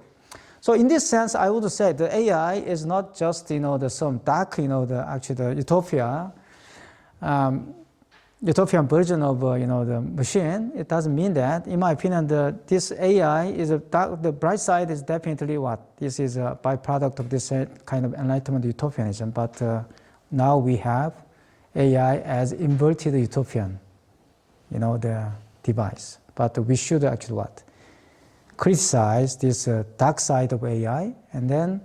So in this sense, I would say the AI is not just, some dark, the utopia, utopian version of, the machine. It doesn't mean that. In my opinion, this AI is the bright side is definitely what? This is a byproduct of this kind of enlightenment utopianism. But now we have AI as inverted utopian, the device. But we should actually what? Criticize this dark side of AI, and then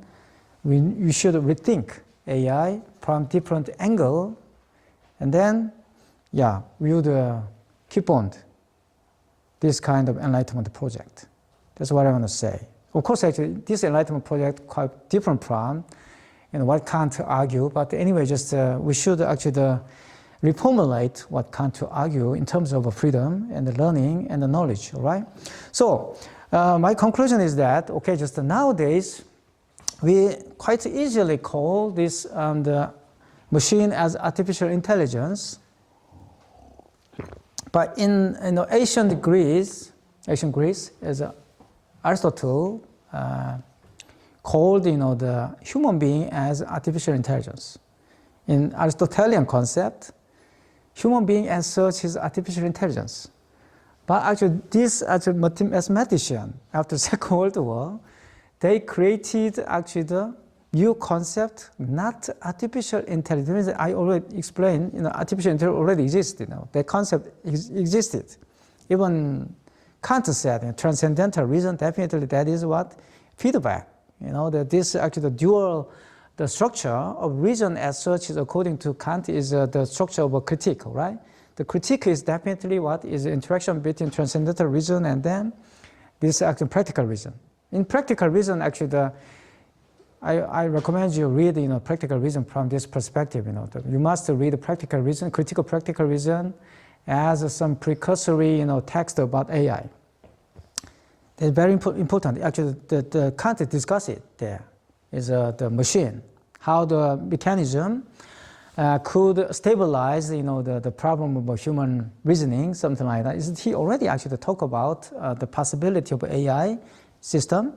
we should rethink AI from different angle, and then, we would keep on this kind of enlightenment project. That's what I want to say. Of course, actually, this enlightenment project quite different from, what Kant argue. But anyway, just we should actually reformulate what Kant argue in terms of freedom and the learning and the knowledge, all right? So my conclusion is that, okay, just nowadays, we quite easily call this the machine as artificial intelligence. But in ancient Greece, as Aristotle called the human being as artificial intelligence. In Aristotelian concept, human being as such is artificial intelligence. But actually, this mathematician after Second World War, they created actually the new concept, not artificial intelligence. I already explained, artificial intelligence already existed. That concept existed. Even Kant said, transcendental reason, definitely that is what? Feedback. That this actually the dual, the structure of reason as such is, according to Kant, is the structure of a critique, right? The critique is definitely what is the interaction between transcendental reason and then this actual practical reason. In practical reason, actually, I recommend you read, practical reason from this perspective. You must read the practical reason, critical practical reason, as some precursory, text about AI. It's very important. Actually, the Kant discuss it there. Is the machine, how the mechanism could stabilize, the problem of human reasoning, something like that. He already actually talk about the possibility of AI system.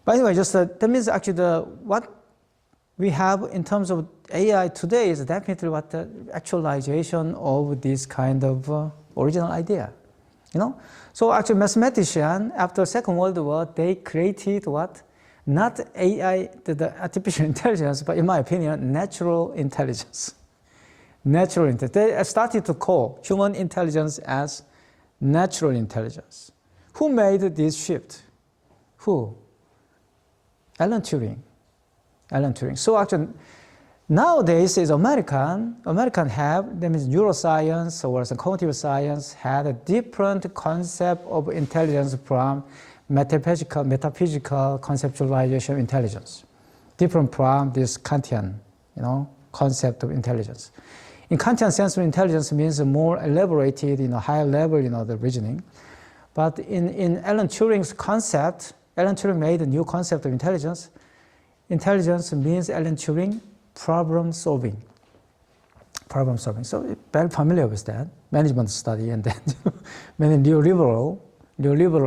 By the way, just that means actually what we have in terms of AI today is definitely what the actualization of this kind of original idea. So actually, mathematicians after Second World War, they created what? Not AI, the artificial intelligence, but in my opinion, natural intelligence. Natural intelligence. They started to call human intelligence as natural intelligence. Who made this shift? Who? Alan Turing. So actually, nowadays is American have, that means neuroscience or some cognitive science had a different concept of intelligence from metaphysical conceptualization of intelligence, different from this Kantian, concept of intelligence. In Kantian sense of intelligence means more elaborated, higher level, the reasoning. But in Alan Turing's concept, Alan Turing made a new concept of intelligence. Intelligence means Alan Turing problem solving. So very familiar with that management study, and then many neoliberal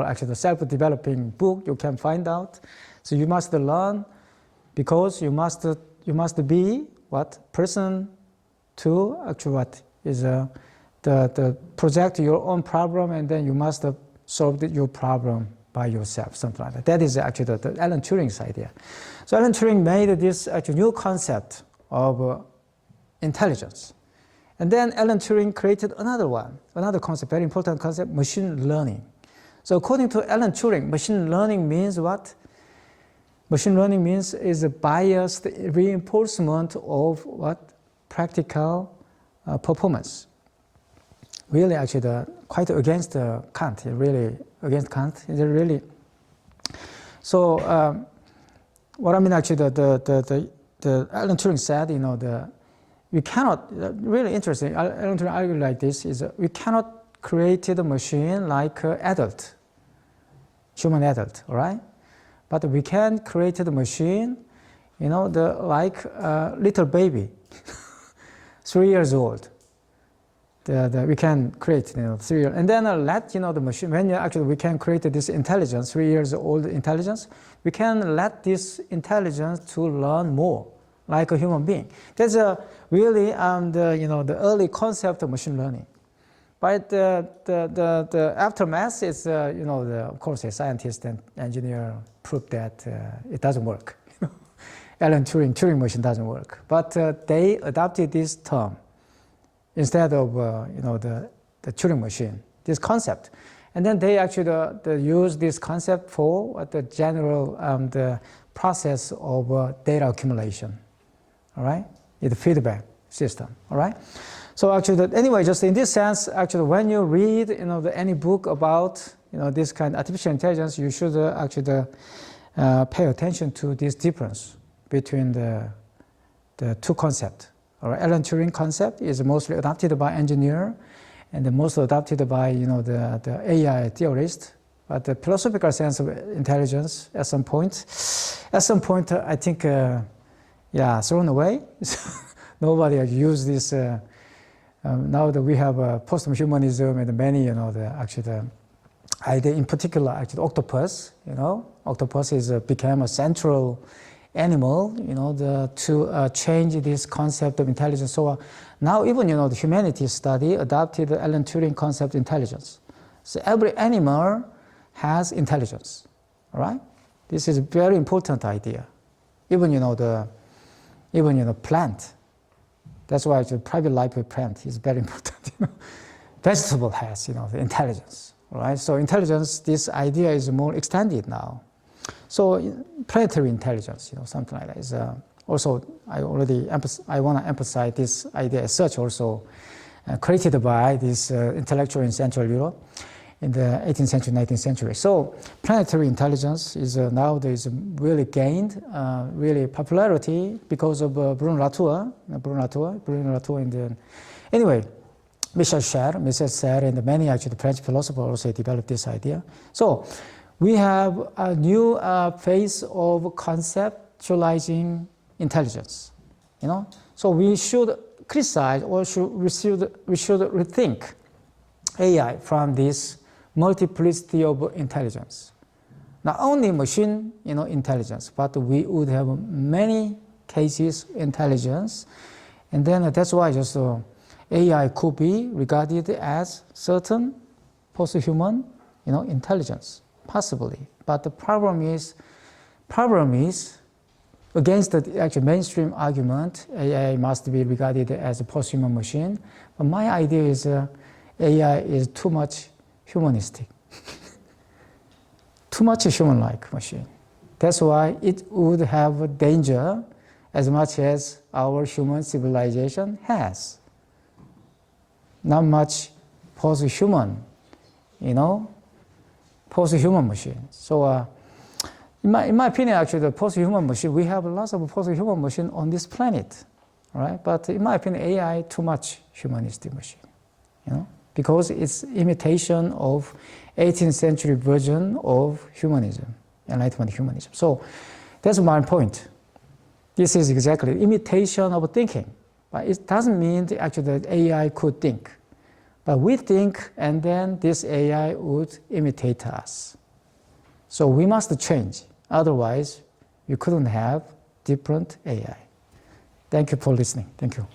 actually the self-developing book you can find out. So you must learn because you must be what person to actually what is the project your own problem, and then you must solve your problem by yourself, something like that. That is actually the Alan Turing's idea. So Alan Turing made this actually new concept of intelligence. And then Alan Turing created another concept, very important concept, machine learning. So according to Alan Turing, machine learning means what? Machine learning means is a biased reinforcement of what? Practical performance. Really, actually, quite against Kant. Really against Kant. Is really. So, what I mean, actually, the Alan Turing said, we cannot. Really interesting. Alan Turing argued like this: is we cannot create a machine like adult, human adult, all right? But we can create a machine, like a little baby, 3 years old. We can create, 3 years, and then let the machine. When we can create this intelligence, 3 years old intelligence, we can let this intelligence to learn more, like a human being. That's really the early concept of machine learning. But the aftermath is of course a scientist and engineer proved that it doesn't work. Alan Turing machine doesn't work. But they adopted this term instead of the Turing machine, this concept, and then they actually use this concept for the general the process of data accumulation. All right, the feedback system. All right. So actually, anyway, just in this sense, actually, when you read any book about this kind of artificial intelligence, you should actually pay attention to this difference between the two concepts. All right, Alan Turing concept is mostly adopted by engineer, and the most adopted by the AI theorist. But the philosophical sense of intelligence, at some point, I think, thrown away. Nobody has used this. Now that we have post-humanism and many, the idea in particular, actually, octopus. Octopus became a central animal, to change this concept of intelligence. So now even, the humanities study adopted the Alan Turing concept of intelligence. So every animal has intelligence, all right? This is a very important idea. Even, plant. That's why the private life of plant is very important. Vegetable has, the intelligence, all right? So intelligence, this idea is more extended now. So planetary intelligence, something like that is also, I want to emphasize this idea as such also created by this intellectual in Central Europe in the 18th century, 19th century. So planetary intelligence is nowadays really gained really popularity because of Bruno Latour, anyway, Michel Serre, and many actually French philosophers also developed this idea. So we have a new phase of conceptualizing intelligence, So we should criticize, or we should rethink AI from this multiplicity of intelligence. Not only machine, intelligence, but we would have many cases intelligence, and then that's why just AI could be regarded as certain post-human, intelligence. Possibly, but the problem is against the actual mainstream argument, AI must be regarded as a post-human machine. But my idea is AI is too much humanistic, too much human-like machine. That's why it would have a danger as much as our human civilization has. Not much post-human, post-human machine. So in my opinion, actually, the post-human machine, we have lots of post-human machine on this planet, right? But in my opinion, AI too much humanistic machine, because it's imitation of 18th century version of humanism, Enlightenment humanism. So that's my point. This is exactly imitation of thinking, but it doesn't mean actually that AI could think. But we think, and then this AI would imitate us. So we must change. Otherwise, you couldn't have different AI. Thank you for listening. Thank you.